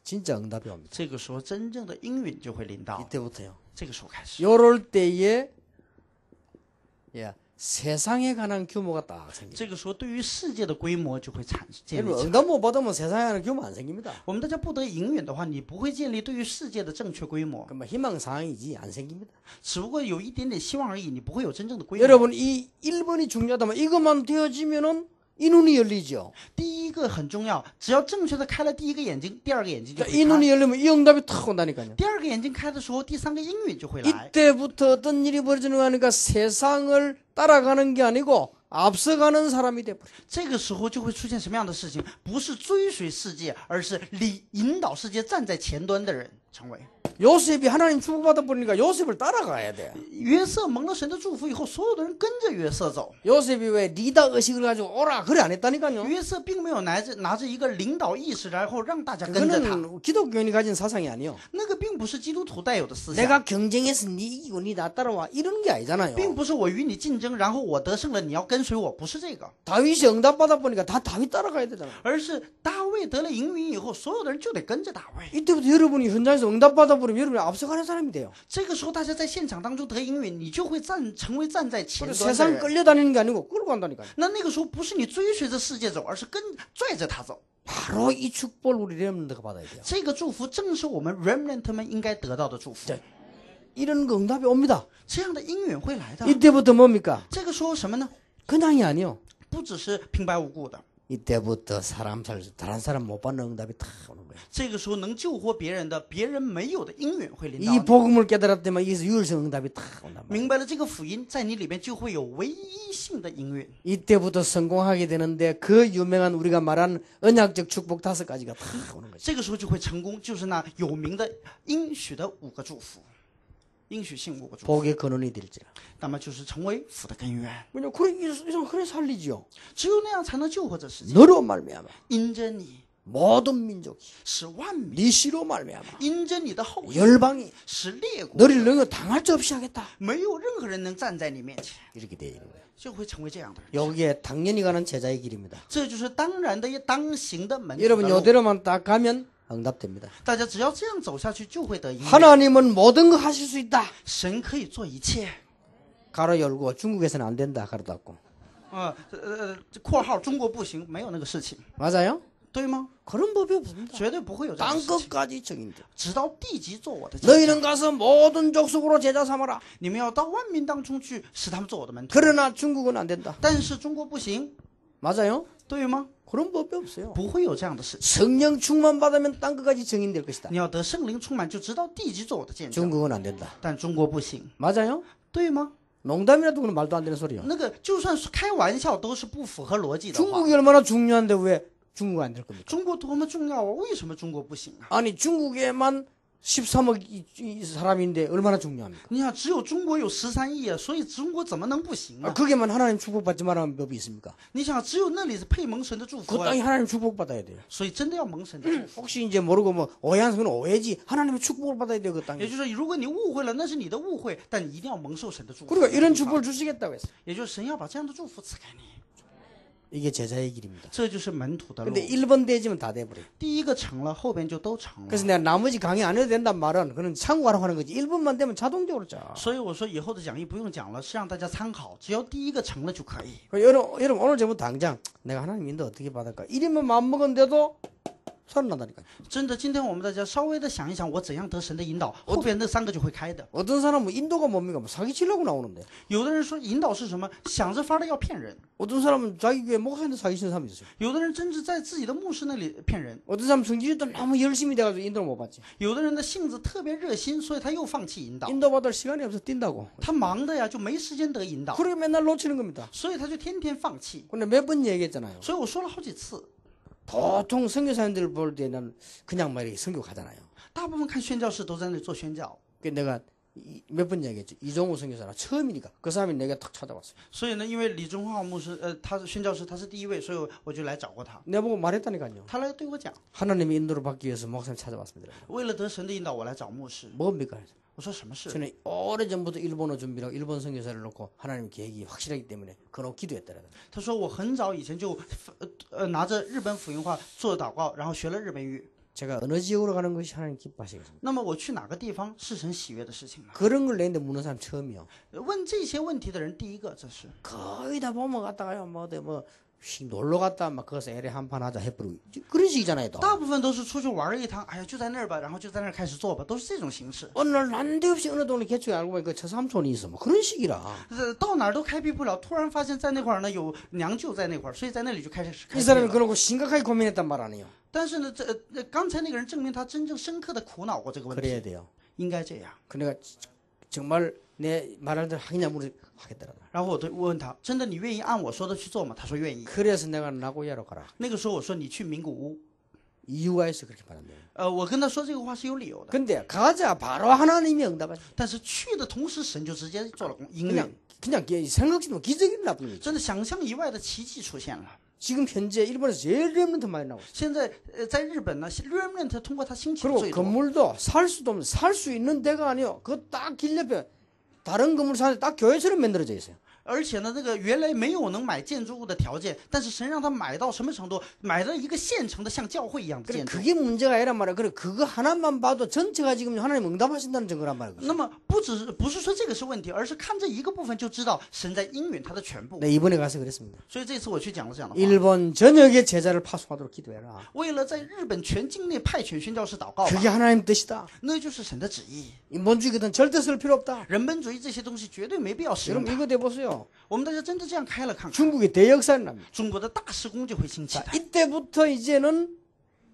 진짜 응답이 옵니다. 这个时候，真正的应允就会临到。 이때부터요. 这个时候开始， 요럴 때에 예, 세상에 관한 규모가 딱 생깁니다. 这个时候对于世界的规模就会建立 여러분 起来。 응답 못 받으면 세상에 관한 규모 안 생깁니다. 我们大家不得应允的话，你不会建立对于世界的正确规模， 그뭐 희망사항이지 안 생깁니다. 只不过有一点点希望而已，你不会有真正的规模。 여러분 이 1번이 중요하다면 이것만 되어지면은 이 눈이 열리죠. 第一个很重要，只要正确的开了第一个眼睛，第二个眼睛就 이 会开。 눈이 열리면 이 응답이 탁 온다니까요. 第二个眼睛开的时候，第三个应允就会来。 이때부터 어떤 일이 벌어지는 거 하니까 세상을 따라가는 게 아니고 앞서가는 사람이 돼버려. 这个时候就会出现什么样的事情？不是追随世界，而是引导世界站在前端的人成为。 요셉이 하나님 축복받아 버리니까 요셉을 따라가야 돼. 约瑟蒙了神的祝福以后，所有的人跟着约瑟走。 요셉이 왜 리더 의식을 가지고 오라 그래 안 했다니까요. 约瑟并没有拿着一个领导意识，然后让大家跟着他。 그거는 기독교인이 가진 사상이 아니요. 那个并不是基督徒带有的思想， 내가 경쟁해서 네 이기고 네 나 따라와 이런 게 아니잖아요. 并不是我与你竞争，然后我得胜了，你要跟随我，不是这个， 다윗이 응답받아 보니까 다 다윗 따라가야 되잖아요. 而是大卫得了应允以后，所有的人就得跟着大卫。 이때부터 여러분이 현장에서 응답받아 버리면 여러분이 앞서가는 사람이 돼요. 这个时候，大家在现场当中得应允，你就会成为站在前 그리고 端的 세상 人。 끌려다니는 게 아니고 끌고 간다니까요. 那个时候不是你追随着世界走，而是拽着他走。 바로 이 축복을 우리 렘넌트가 받아야 돼요. 这个祝福正是我们 remnant 们应该得到的祝福。 이런 거 응답이 옵니다. 这样的应允会来的。 이때부터 뭡니까? 这个时候什么呢？ 그냥이 아니요. 不只是平白无故的， 이때부터 사람 살려서 다른 사람 못 받는 응답이 다 오는 거예요. 这个时候能救活别人的，别人没有的应允会临到 이 你。 복음을 깨달았더니 여기서 유일성 응답이 다 온단 말이에요. 明白了这个福音，在你里面就会有唯一性的应允。 이때부터 성공하게 되는데 그 유명한 우리가 말한 언약적 축복 5가지가 다 오는 거죠. 这个时候就会成功，就是那有名的应许的5个祝福，应许性5个祝福， 복의 근원이 될지라. 那么就是成为福的根源。 왜냐 그래 이상 그래 살리지요. 只有那样才能救活这世界。 너로 말미암아 因着你， 모든 민족이 使万民； 네 씨로 말미암아 因着你的后裔， 열방이 使列国， 너를 능히 당할 수 없이 하겠다. 没有任何人能站在你面前， 이렇게 돼 있는 거예요. 就会成为这样的人。 여기에 당연히 가는 제자의 길입니다. 这就是当然的当行的门徒的 여러분 路。 요대로만 딱 가면 응답됩니다. 大家只要这样走下去，就会得应允。 하나님은 모든 거 하실 수 있다. 神可以做一切。 가로 열고 중국에서는 안 된다. 가로 닫고. 括号中国不行，没有那个事情， 맞아요? 对吗？ 그런 법이 없습니다. 绝对不会有这样的事情。 땅끝까지 정인돼. 直到地极做我的见证， 너희는 가서 모든 족속으로 제자 삼아라. 你们要到万民当中去，使他们做我的门徒。 그러나 중국은 안 된다. 但是中国不行， 맞아요? 对吗？ 그런 법이 없어요. 不会有这样的事情。 성령 충만 받으면 땅끝까지 정인될 것이다. 你要得圣灵充满，就知道地极做我的见证。 중국은 안 된다. 但中国不行， 맞아요? 对吗？ 농담이라도 그건 말도 안 되는 소리요. 那个就算是开玩笑，都是不符合逻辑的话。 중국이 얼마나 중요한데 왜 중국 안 될 겁니까? 中国多么重要啊！为什么中国不行啊？ 아니 중국에만 13억 이 사람인데 얼마나 중요합니까? 你想，只有中国有13亿啊，所以中国怎么能不行啊？ 거기만 하나님 축복받지 말라는 법이 있습니까? 你想，只有那里是配蒙神的祝 그 福啊， 땅이 하나님 축복받아야 돼요. 所以真的要蒙神的祝福。 혹시 이제 모르고 뭐 오해한 성은 오해지 하나님의 축복을 받아야 돼요 그 也 땅에. 就是说，如果你误会了，那是你的误会，但你一定要蒙受神的祝福。 그리고 이런 축복을 주시겠다고 했어요. 也就是神要把这样的祝福赐给你， 이게 제자의 길입니다. 这就是门徒的路 근데 。 1번 대지면 다 돼버려요. 第一个成了，后边就都成了。 그래서 내가 나머지 강의 안 해도 된단 말은 그는 참고하라고 하는 거지. 1번만 되면 자동적으로 짜. 所以我说以后的讲义不用讲了，是让大家参考，只要第一个成了就可以。 여러분 오늘 제목 당장 내가 하나님 인도 어떻게 받을까? 이름만 마음먹었는데도 살아난다니까요. 真的，今天我们大家稍微的想一想，我怎样得神的引导，后边那3个就会开的。 어떤 사람은 인도가 뭡니까? 뭐 사기치려고 나오는데. 有的人说引导是什么，想着法的要骗人； 어떤 사람은 자기 교회 목사인데 사기치는 사람이 있어요. 有的人真是在自己的牧师那里骗人； 어떤 사람은 성질도 너무 열심히 돼가지고 인도를 못 받지. 有的人的性子特别热心，所以他又放弃引导。 인도받을 시간이 없어 뛴다고. 他忙的呀，就没时间得引导， 그러게 맨날 놓치는 겁니다. 所以他就天天放弃。 근데 몇 번 얘기했잖아요. 所以我说了好几次， 보통 선교사님들 볼 때는 그냥 말이 선교 가잖아요. 大部分看宣教士都在那里做宣教， 그 내가 몇 번 얘기했죠. 이종우 선교사라 처음이니까 그 사람이 내가 탁 찾아왔어요. 所以呢，因为李忠浩牧师，他是宣教师，他是第一位，所以我就来找过他。 내가 보고 말했다니까요. 他来对我讲， 하나님의 인도를 받기 위해서 목사님 찾아왔습니다. 为了得神的引导，我来找牧师。 뭡니까? 我说什么事？ 저는 오래전부터 일본어 준비라고 일본 선교사를 놓고 하나님 계획이 확실하기 때문에 그놓고 기도했더라고요. 他说我很早以前就拿着日本福音话做祷告，然后学了日本语。 제가 어느 지역으로 가는 것이 하나님 기뻐하시겠습니다. 那么我去哪个地方是神喜悦的事情呢？ 그런 걸 내는데 묻는 사람 처음이요. 问这些问题的人，第一个这是 거의 다 보면 갔다가요. 뭐 어디 뭐 놀러 갔다 막 거기서 애래 한판 하자 해버리고 그런 식이잖아요. 또. 大部分都是出去玩一趟，哎呀就在那儿吧，然后就在那儿开始做吧，都是这种形式。 어느 날 난데없이 어느 동네 개척에 알고 보니까 저 삼촌이 있어. 뭐 그런 식이라. 到哪儿都开辟不了，突然发现在那块儿呢有娘舅在那块儿，所以在那里就开始 이 开辟 사람이 了。 그러고 심각하게 고민했단 말 아니에요. 但是呢，刚才那个人证明他真正深刻的苦恼过这个问 그래야 题， 돼요. 应该这样。 그 내가 정말 내 말할 대로 하겠냐 물어 하겠더라고요. 然后我问他，真的你愿意按我说的去做吗？他说愿意。 그래서 내가 나고야로 가라. 那个时候我说你去名古屋， 이유가 있어 그렇게 말한대요. 我跟他说这个话是有理由的， 근데 가자 바로 하나님이 응답하지. 但是去的同时神就直接做了应允， 그냥 생각지도 못 기적이 나쁜 거지. 真的想象以外的奇迹出现了。 지금 현재 일본에서 제일 렘넌트 많이 나오고 있어요. 现在在日本呢 ，Remnant 通过他兴起的 그리고 最多， 건물도 살 수도 없는 살 수 있는 데가 아니요. 그 딱 길 옆에 다른 건물 사는데 딱 교회처럼 만들어져 있어요. 而且呢，那个原来没有能买建筑物的条件，但是神让他买到什么程度？买了一个现成的像教会一样的 그래 建筑。 그게 문제가 아니란 말이야. 그래 그거 하나만 봐도 전체가 지금 하나님 응답하신다는 증거란 말이야. 那么不是说这个是问题，而是看这一个部分就知道神在应允他的全部。 네, 이번에 가서 그랬습니다. 所以这次我去讲了这样的话， 일본 전역의 제자를 파송하도록 기도해라. 为了在日本全境内派遣宣教士祷告吧， 그게 하나님 뜻이다. 那就是神的旨意。 인본주의거든 절대 쓸 필요 없다. 人本主义这些东西绝对没必要使用 여러분 它。 이거 대보세요. 我们大家真的这样开了看看， 중국의 대역사는 납니다. 中国的大施工就会兴起 자, 的。 이때부터 이제는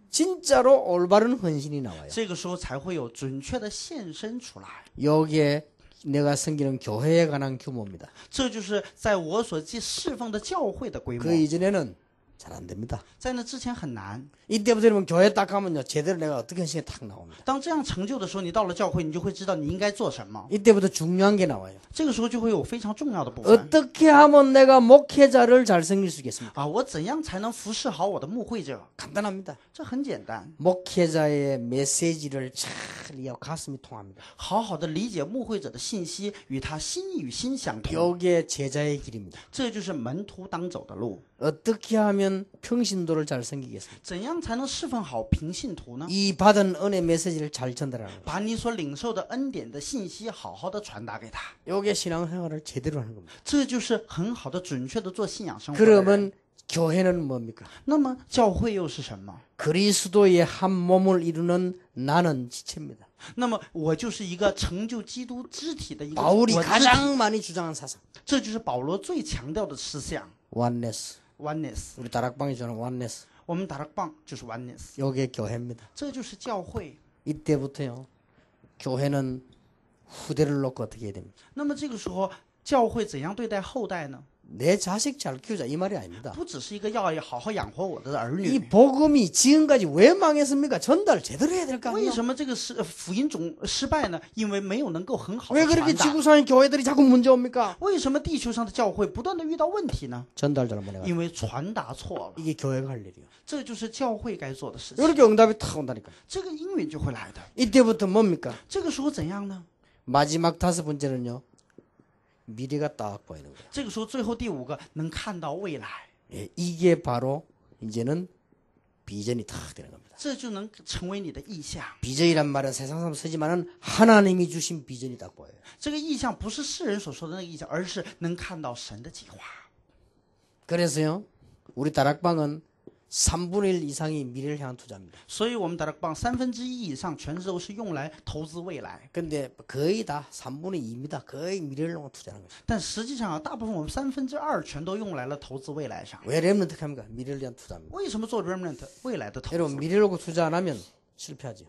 진짜로 올바른 헌신이 나와요. 这个时候才会有准确的现身出来。 여기에 내가 섬기는 교회에 관한 규모입니다. 这就是在我所侍奉的教会的规模 그 ， 이전에는 잘 안 됩니다. 在那之前很难。 이때부터 여러분 교회 딱 가면요 제대로 내가 어떻게 헌신에 탁 나옵니다. 当这样成就的时候，你到了教会，你就会知道你应该做什么。 이때부터 중요한 게 나와요. 这个时候就会有非常重要的部分 어떻게 하면 내가 목회자를 잘 섬길 수 있겠습니까? 啊！我怎样才能服侍好我的牧会者？ 간단합니다. 这很简单， 목회자의 메시지를 잘 이해하고 가슴이 통합니다. 好好的理解牧会者的信息，与他心与心相通， 여기에 제자의 길입니다. 这就是门徒当走的路。 어떻게 하면 평신도를 잘 섬기겠습니까? 怎样才能侍奉好平信徒呢？ 이 받은 은혜 메시지를 잘 전달하는 거예요. 把你所领受的恩典的信息好好的传达给他， 이게 신앙생활을 제대로 하는 겁니다. 这就是很好的、准确的做信仰生活的人。 그러면 교회는 뭡니까? 那么教会又是什么？ 그리스도의 한 몸을 이루는 나는 지체입니다. 那么我就是一个成就基督肢体的一个 바울이 我肢体 가장 많이 주장한 사상. 这就是保罗最强调的思想 oneness. oneness。 우리 다락방이 주는 oneness. 我们打了棒就是 oneness， 이게 교회입니다. 这就是教会。 이때부터요. 교회는 후대를 놓고 어떻게 해야 됩니까? 那么这个时候，教会怎样对待后代呢？ 내 자식 잘 키우자 이 말이 아닙니다. 不只是一个要好好养活我的儿 이 女。 복음이 지금까지 왜 망했습니까? 전달 제대로 해야 될 거 为 아니에요. 什么这个福音总失败呢？因为没有能够很好的 왜 그렇게 传达。 지구상의 교회들이 자꾸 문제 옵니까? 为什么地球上的教会不断的遇到问题呢？ 전달 잘못해가지고 因为传达错了， 이게 교회가 할 일이에요. 这就是教会该做的事情。 이렇게 응답이 탁 온다니까. 这个应允就会来的。 이때부터 뭡니까? 这个时候怎样呢？ 마지막 5번째는요. 미래가 딱 보이는 거예요. 这个时候最后第5个能看到未来， 예, 이게 바로 이제는 비전이 탁 되는 겁니다. 这就能成为你的意象。 비전이란 말은 세상 사람 쓰지만은 하나님이 주신 비전이 딱 보여요. 这个意象不是世人所说的那个意象，而是能看到神的计划。 그래서요. 우리 다락방은 3분의 1 이상이 미래를 향한 투자입니다. 所以我们达拉邦1/3以上全都是用来投资未来， 근데 거의 다 3분의 2입니다. 거의 미래를 향한 투자하는 거죠. 但实际上啊，大部分我们2/3全都用来了投资未来上。 왜 렘넌트 합니까? 미래를 위한 투자입니다. 为什么做 remnant 未来的投资？ 여러분 미래를 놓고 투자 안 하면 실패하죠.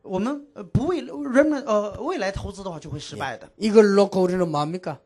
我们不为 remnant 未来投资的话就会失败的。 이걸 놓고 우리는 뭐합니까?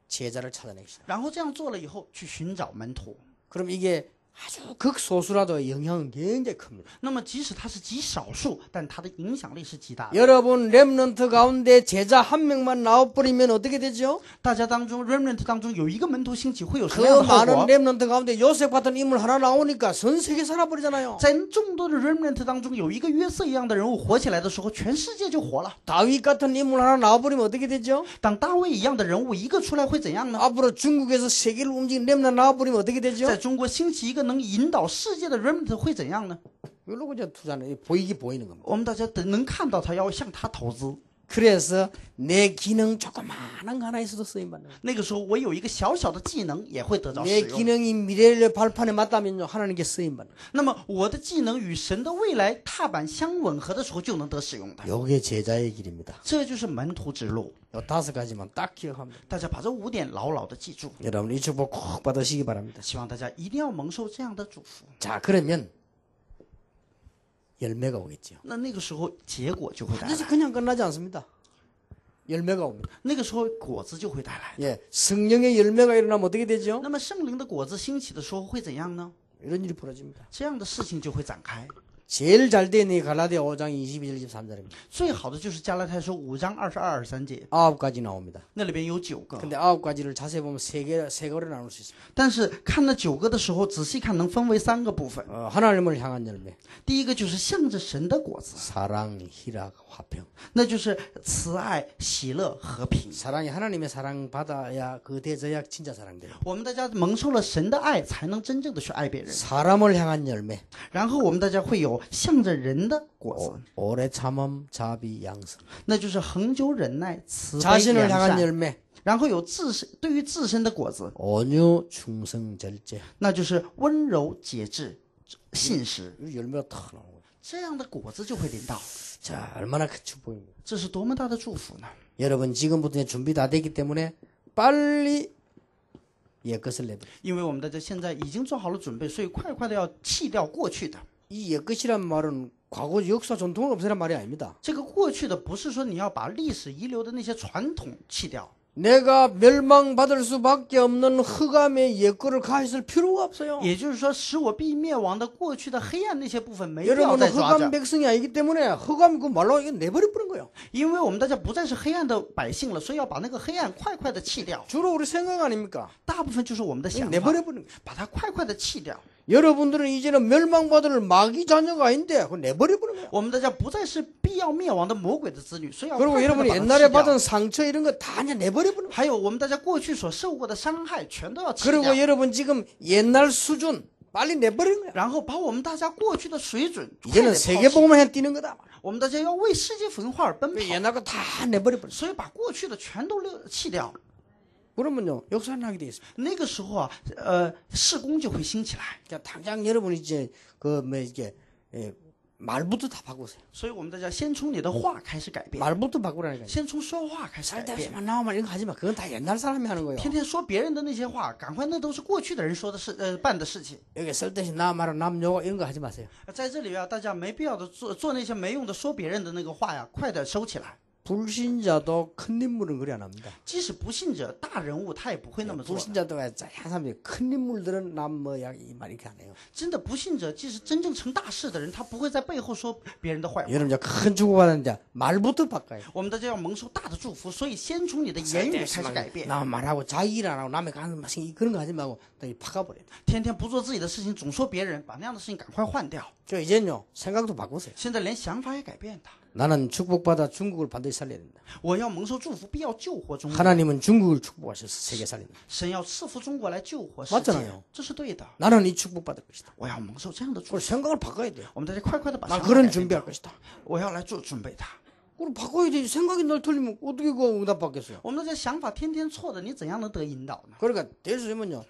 제자를 찾아내기 시작. 然后这样做了以后，去寻找门徒。 그럼 이게 아주 극소수라도 영향은 굉장히 큽니다. 那么即使它是极少数，但它的影响力是极大的。 여러분 렘넌트 가운데 제자 한 명만 나와버리면 어떻게 되죠? 大家当中 remnant 当中有一个门徒兴起，会有什么 그 样的后 많은 果？ 렘넌트 가운데 요셉 같은 인물 하나 나오니까 전 세계 살아버리잖아요. 在众多的 remnant 当中，有一个约瑟一样的人物火起来的时候，全世界就活了。 다윗 같은 인물 하나 나와버리면 어떻게 되죠? 当大卫一样的人物一个出来会怎样呢？ 앞으로 중국에서 세계를 움직이는 렘넌트 나와버리면 어떻게 되죠? 在中国兴起一个能引导世界的 remnant 会怎样呢？ 이러고 이제 투자는 보이는 겁니다. 我们大家能看到他，要向他投资。 그래서 내 기능 조그마한 거 하나 있어도 쓰임받는 거예요. 那个时候，我有一个小小的技能也会得到 내 使用。 기능이 미래의 발판에 맞다면요 하나님께 쓰임받는 거예요. 那么我的技能与神的未来踏板相吻合的时候，就能得使用的。 요게 제자의 길입니다. 这就是门徒之路。 요 5가지만 딱 기억합니다. 大家把这5点牢牢的记住， 여러분 이 축복 꼭 받으시기 바랍니다. 希望大家一定要蒙受这样的祝福。 자 그러면 열매가 오겠죠. 那个时候结果就会带 반드시 来， 그냥 끝나지 않습니다. 열매가 옵니다. 那个时候果子就会带来。 예, 성령의 열매가 일어나면 어떻게 되죠? 那么圣灵的果子兴起的时候会怎样呢？ 이런 일이 벌어집니다. 这样的事情就会展开。 제일 잘 된 이 갈라디아 5장 22절 23절입니다. 最好的就是加拉太书5章22、23节， 9가지 나옵니다. 那里边有9个。 근데 9가지를 자세히 보면 세 개로 나눌 수 있습니다. 但是看那9个的时候，仔细看能分为3个部分。 하나님을 향한 열매, 第一个就是向着神的果子， 사랑, 희락, 화평. 那就是慈爱、喜乐、和平。 사랑이 하나님의 사랑 받아야 그 대저야 진짜 사랑 돼요. 我们大家蒙受了神的爱，才能真正的去爱别人。 사람을 향한 열매, 然后我们大家会有向着人的果子， 오래 참음, 자비, 양성. 那就是恒久忍耐、慈悲、 자신을 良 향한 善。 열매, 然后有对于自身的果子， 온유, 충성, 절제. 那就是温柔、节制、信实。 이 열매가 탁 나오는 거예요. 这样的果子就会临到， 자, 얼마나 큰 축복입니다. 这是多么大的祝福呢？ 여러분 지금부터 준비 다 됐기 때문에 빨리 옛것을 내버려. 因为我们大家现在已经做好了准备，所以快快的要弃掉过去的。 이 옛것이란 말은 과거 역사 전통을 없애란 말이 아닙니다. 这个过去的不是说你要把历史遗留的那些传统弃掉， 내가 멸망받을 수밖에 없는 흑암의 옛거를 가있을 필요가 없어요. 也就是说使我必灭亡的过去的黑暗那些部分没必要 여러분은 再抓 흑암 着， 백성이 아니기 때문에 흑암 그 말로 이거 내버려 버린 거예요. 因为我们大家不再是黑暗的百姓了，所以要把那个黑暗快快的弃掉。 주로 우리 생각 아닙니까? 大部分就是我们的想法， 내버려 버린 거예요. 把它快快的弃掉。 여러분들은 이제는 멸망받을 마귀 자녀가 아닌데 그거 내버려 버린 거예요. 我们大家不再是必要灭亡的魔鬼的子女，所以要 그리고 快快的 여러분이 把它 옛날에 弃掉。 받은 상처 이런 거 다 이제 내버려 버린 거예요. 还有我们大家过去所受过的伤害，全都要弃掉。 그리고 여러분 지금 옛날 수준 빨리 내버리는 거야. 然后把我们大家过去的水准快 이제는 点抛弃。 세계복음만 해 뛰는 거다. 我们大家要为世界福音化而奔跑， 옛날 거 다 내버려 버려. 所以把过去的全都弃掉。 그러면요 역사는 하게 돼 있습니다. 那个时候啊，事工就会兴起来。 그러니까 당장 여러분이 이제 그 뭐 이게 말부터 다 바꾸세요. 所以我们大家先从你的话开始改变， 말부터 바꾸라니까요. 先从说话开始改变。 쓸데없이만 나오면 이거 하지 마. 그건 다 옛날 사람이 하는 거예요. 天天说别人的那些话，赶快那都是过去的人说的事，办的事情。 여기 쓸데없이 나 말은 남 욕 이런 거 하지 마세요. 在这里啊，大家没必要的做那些没用的说别人的那个话呀，快点收起来。 불신자도 큰 인물은 그리 안 합니다. 即使不信者、大人物，他也不会那么做的。 불신자도 한 사람이 큰 인물들은 남 뭐야 이 말 이렇게 안 해요. 真的不信者，即使真正成大事的人，他不会在背后说别人的坏话。 여러분 이제 큰 축복받는데 말부터 바꿔요. 我们大家要蒙受大的祝福，所以先从你的言语开始改变。 나 말하고 자기 일 안 하고 남의 가는 막 그런 거 하지 말고 박아버려. 天天不做自己的事情，总说别人，把那样的事情赶快换掉。 저 이제는요 생각도 바꾸세요. 现在连想法也改变他。 나는 축복받아 중국을 반드시 살려야 된다. 我要蒙受祝福，必要救活中国。 하나님은 중국을 축복하셔서 세계 살린다. 神要赐福中国来救活世 맞잖아요 界，这是对的。 나는 이 축복받을 것이다. 我要蒙受这样的祝 그걸 福。 생각을 바꿔야 돼요. 我们大家快快的把 난 想法 그런 改变 준비할 것이다. 我要来做准备它。 그걸 바꿔야 되지. 생각이 널 틀리면 어떻게 그 응답받겠어요? 我们大家想法天天错的，你怎样能得引导呢？ 그러니까 될 수 있으면요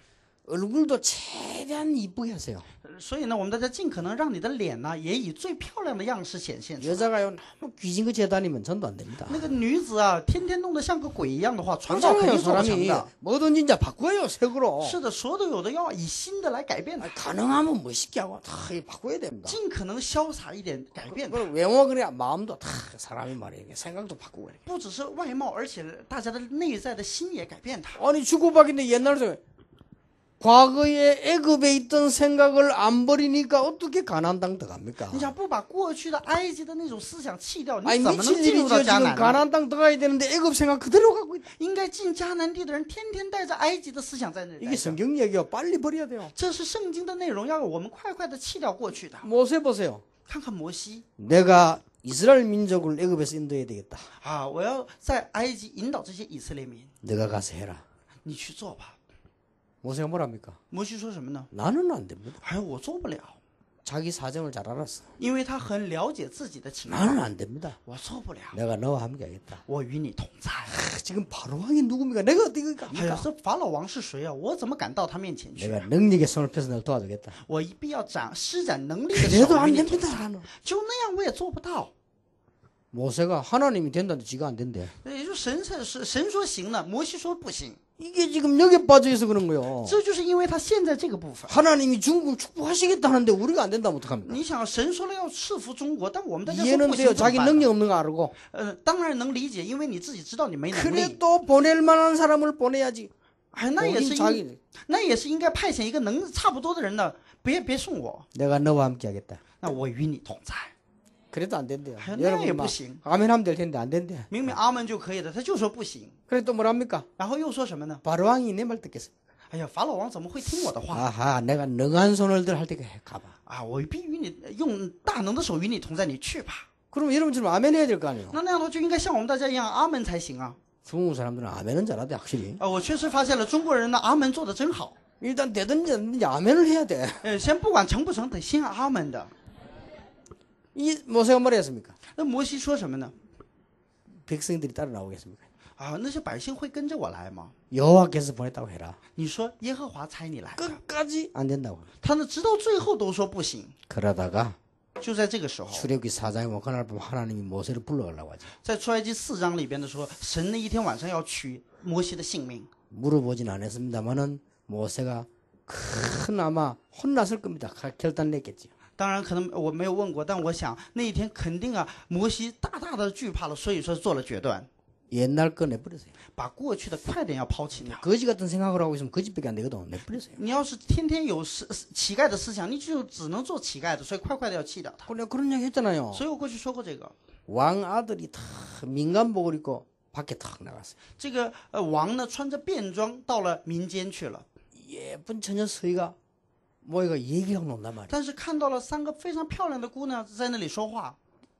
얼굴도 최대한 이쁘게 하세요. 所以呢，我们大家尽可能让你的脸呢，也以最漂亮的样式显现出来。 여자가요 너무 귀신같이 다니면 전도 안 됩니다. 那个女子啊，天天弄得像个鬼一样的话，传道肯 괜찮아요 定做不成 사람이 的。 뭐든지 이제 바꿔요 색으로. 是的，所有的要以新的来改变它， 가능하면 멋있게 하고 다 바꿔야 됩니다. 尽可能潇洒一点改变它。 그리고 외모 그래 마음도 다 사람이 말이에요. 생각도 바꾸고 그래. 不只是外貌，而且大家的内在的心也改变它。 아니 주고받기인데 옛날에 과거에 애굽에 있던 생각을 안 버리니까 어떻게 가나안 땅 들어갑니까? 你想不把过去的埃及的那种思想弃掉， 아니 你怎么能 미친 进入到 일이죠. 迦 지금 南呢？ 가나안 땅 들어가야 되는데 애굽 생각 그대로 갖고 있다. 应该进迦南地的人，天天带着埃及的思想在那里待 이게 着。 성경 얘기요. 빨리 버려야 돼요. 这是圣经的内容，要我们快快的弃掉过去的。 모세 보세요. 看看摩西 내가 이스라엘 민족을 애굽에서 인도해야 되겠다. 啊，我要在埃及引导这些以色列民， 내가 가서 해라. 你去做吧。 모세가 뭐랍니까? 摩西说什么呢？ 나는 안 됩니다. 哎，我做不了， 자기 사정을 잘 알았어. 因为他很了解自己的情 나는 况。 안 됩니다. 我做不了， 내가 너와 함께 하겠다. 我与你同在。 지금 바로왕이 누굽니까? 내가 어떻게 哎呀， 갑니까? 这法老王是谁啊？我怎么敢到他面前去？ 내가 능력의 손을 펴서 널 도와주겠다. 我一必要施展能力的 그래도 手 안 与你同 됩니다. 在。 나는. 就那样我也做不到。 모세가 하나님이 된다는데 지가 안 된대. 也就神说行了，摩西说不行， 이게 지금 여기에 빠져 있어 그런 거요. 这就是因为他现在这个部分。 하나님이 중국을 축복하시겠다 하는데 우리가 안 된다면 어떡합니까? 你想，神说了要赐福中国，但我们大家说 이해는 不 돼요. 行，怎么 자기 办？ 능력 없는 거 알고. 当然能理解，因为你自己知道你没能力。 그래도 보낼 만한 사람을 보내야지. 哎，那也 본인 是 자기 那也是应该派遣一个能差不多的人的，别送我， 내가 너와 함께 하겠다. 那我与你同在。 그래도 안 된대요. 아, 여러분 네, 막 무슨. 아멘하면 될 텐데 안 된대. 明明阿门就可以的，他就说不行， 그래 또 뭐랍니까? 然后又说什么呢？ 바로왕이 내 말 듣겠어. 哎呀，法老王怎么会听我的话 아하, 내가 능한 손을 들 할 때가 가봐. 啊？我必与你用大能的手与你同在，你去吧。 그럼 여러분처럼 아멘 해야 될 거 아니에요. 那样的话就应该像我们大家一样阿门才行啊！ 중국 사람들은 아멘은 잘하대 확실히. 我确实发现了中国人的阿门做的真好。 일단 되든지 안 되든지 아멘을 해야 돼. 先不管成不成，得先阿门的。 이 모세가 뭐라 했습니까? 那摩西说什么呢？ 백성들이 따라 나오겠습니까? 啊，那些百姓会跟着我来吗？ 여호와께서 보냈다고 해라. 你说耶和华差你来的， 끝까지 안 된다고. 他呢直到最后都说不行。 그러다가 就在这个时候， 출애굽기 4장에 뭐 그날 밤 하나님이 모세를 불러가려고 하죠. 在出埃及4章里边的说，神那一天晚上要取摩西的性命。 물어보진 않았습니다만은 모세가 큰 아마 혼났을 겁니다. 결단 냈겠지. 当然，可能我没有问过，但我想那一天肯定啊，摩西大大的惧怕了，所以说做了决断， 옛날 거 내버리세요. 把过去的快点要抛弃掉。 거지 같은 생각을 하고 있으면 거지밖에 안 되거든. 내버리세요. 你要是天天有乞丐的思想，你就只能做乞丐的，所以快快的要弃掉它。 내가 그런 얘기 했잖아요. 所以我过去说过这个， 왕 아들이 다 민간복을 입고 밖에 탁 나갔어요. 这个王呢穿着便装到了民间去了， 예쁜 처녀 서희가 모이가 얘기하고 논단 말이에요. 但是看到了3个非常漂亮的姑娘在那里说话，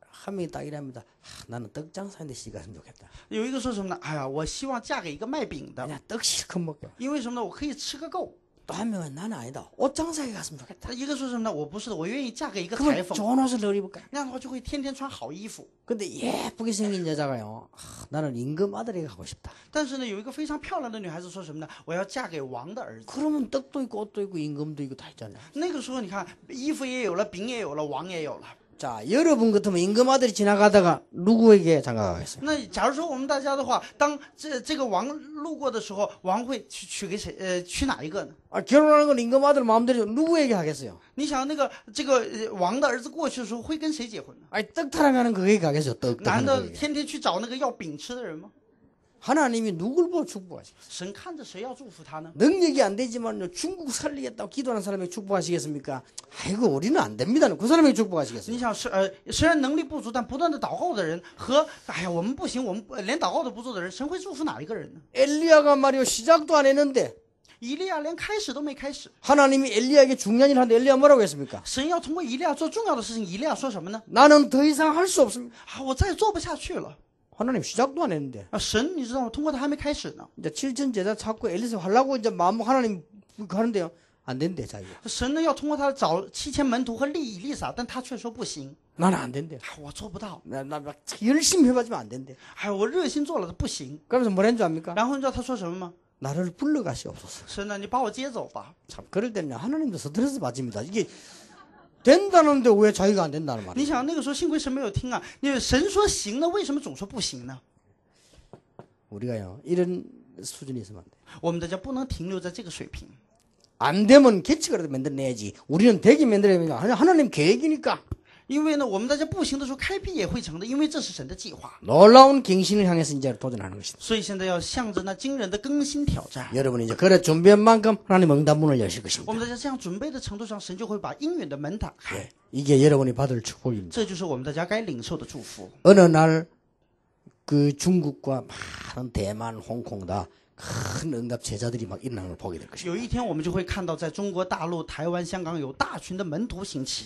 한 명이 딱 이랍니다. 나는 떡장사인데 씨가 했으면 좋겠다. 有一个说什么呢？哎呀，我希望嫁给一个卖饼的， 그냥 떡 실컷 먹게. 因为什么呢？我可以吃个够。 또 한 명은 나는 아니다. 옷장사에 갔으면 좋겠다. 一个说什么呢？我不是的，我愿意嫁给一个裁 그러면 缝， 좋은 옷을 늘 입을까? 那样的话就会天天穿好衣服。 근데 예쁘게 생긴 여자가요. 나는 임금 아들에게 가고 싶다. 但是呢，有一个非常漂亮的女孩子说什么呢？我要嫁给王的儿子。 그러면 떡도 있고 옷도 있고 임금도 있고 다 있잖아요. 那个时候你看，衣服也有了，饼也有了，王也有了。 자, 여러분 같으면 임금아들이 지나가다가 누구에게 장가가겠어요? 那假如说我们大家的话，当这个王路过的时候，王会娶给谁？娶哪一个呢？ 아, 결혼하는 건 임금아들 마음대로 누구에게 하겠어요? 你想这个王的儿子过去的时候会跟谁结婚呢？ 아니, 떡 타랑하는 그에게 가겠어요. 떡 难 타랑하는 道 그에게. 天天去找那个要饼吃的人吗？ 하나님이 누굴 보고 축복하시겠어요? 神看着谁要祝福他呢？ 능력이 안 되지만요, 중국 살리겠다고 기도하는 사람에게 축복하시겠습니까? 아이고, 우리는 안 됩니다. 그 사람에게 축복하시겠어요? 你想虽然能力不足，但不断的祷告的人和哎呀我们不行，我们连祷告都不做的人，神会祝福哪一个人呢？ 엘리야가 말이요, 시작도 안 했는데 以利亚连开始都没开始， 하나님이 엘리야에게 중요한 일을 하는데 엘리야 뭐라고 했습니까? 神要通过以利亚做重要的事情，以利亚说什么呢？ 나는 더 이상 할 수 없습니다. 啊，我再也做不下去了。 하나님 시작도 안 했는데 啊，神你知道吗？通过他还没开始呢。 이제 7천 제자 찾고 엘리사 하려고 이제 마음 하나님 하는데요, 안 된대 자기가. 神呢要通过他找7000门徒和立以利撒，但他却说不行， 나는 안 된대. 啊，我做不到， 나 열심히 해봐지면 안 된대. 哎，我热心做了不行。 그러면서 뭐라는 줄 압니까? 然后你知道他说什么吗？ 나를 불러가시옵소서. 神呢，你把我接走吧。 참 그럴 때는 하나님도 스트레스 받습니다. 이게 된다는데 왜 자기가 안 된다는 你 말이에요? 想那个时候幸亏神没有听啊，因为神说行了，为什么总说不行呢？ 우리가요 이런 수준이 있으면 안 돼. 我们大家不能停留在这个水平。 안 되면 개척이라도 만들어내야지. 우리는 되게 만들어내야 하나님 계획이니까. 因为呢，我们大家不行的时候，开辟也会成的，因为这是神的计划。 놀라운 갱신을 향해서 이제 도전하는 것이다. 所以现在要向着那惊人的更新挑战。 여러분이 이제 그래 준비한 만큼 하나님 응답문을 여실 我 것입니다. 们大家这样准备的程度上，神就会把应允的门打开。 예, 이게 여러분이 받을 축복입니다. 这就是我们大家该领受的祝福。 어느 날 그 중국과 많은 대만, 홍콩 다 큰 응답 제자들이 막 일어나는 걸 보게 될 것입니다. 有一天，我们就会看到，在中国大陆、台湾、香港有大群的门徒兴起，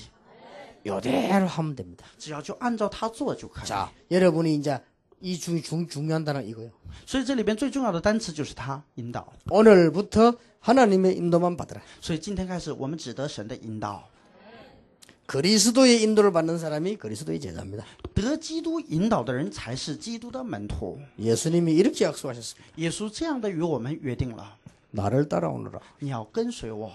이대로 하면 됩니다. 只要就按照他做就可以。 자, 여러분이 이제 이 중요한 단어 이거요. 所以这里边最重要的单词就是他引导。 오늘부터 하나님의 인도만 받으라. 所以今天开始，我们只得神的引导， 그리스도의 인도를 받는 사람이 그리스도의 제자입니다. 得基督引导的人才是基督的门徒。 예수님이 이렇게 약속하셨습니다. 耶稣这样的与我们约定了， 나를 따라오너라. 你要跟随我，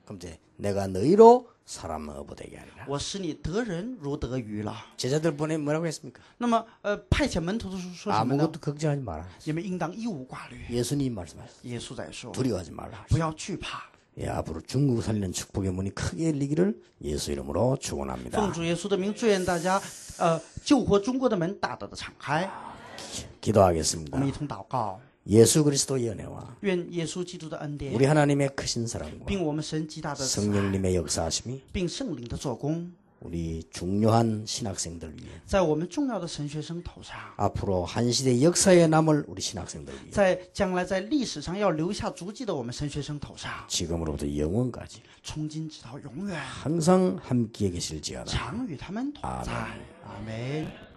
그럼 이제 내가 너희로 사람 얻어되게 하리라. 我使你得人如得鱼了。 제자들 보내 뭐라고 했습니까? 那么，派遣门徒的时候说什么呢？ 아무것도 걱정하지 마라. 你们应当一无挂虑。 예수님 말씀하셨어요. 耶稣在说， 두려워하지 말라. 不要惧怕。 예, 앞으로 중국 살리는 축복의 문이 크게 열리기를 예수 이름으로 축원합니다. 奉主耶稣的名，祝愿大家，救活中国的门大大的敞开。我 기도하겠습니다. 们一同祷告， 예수 그리스도의 은혜와 愿耶稣基督的恩典， 우리 하나님의 크신 사랑과 并我们神极大的慈爱， 성령님의 역사하심이 并圣灵的做工， 우리 중요한 신학생들 위해 在我们重要的神学生头上， 앞으로 한 시대 역사에 남을 우리 신학생들 위해 在将来在历史上要留下足迹的我们神学生头上， 지금으로부터 영원까지 从今直到永远， 항상 함께 계실지어다. 常与他们同在。阿门。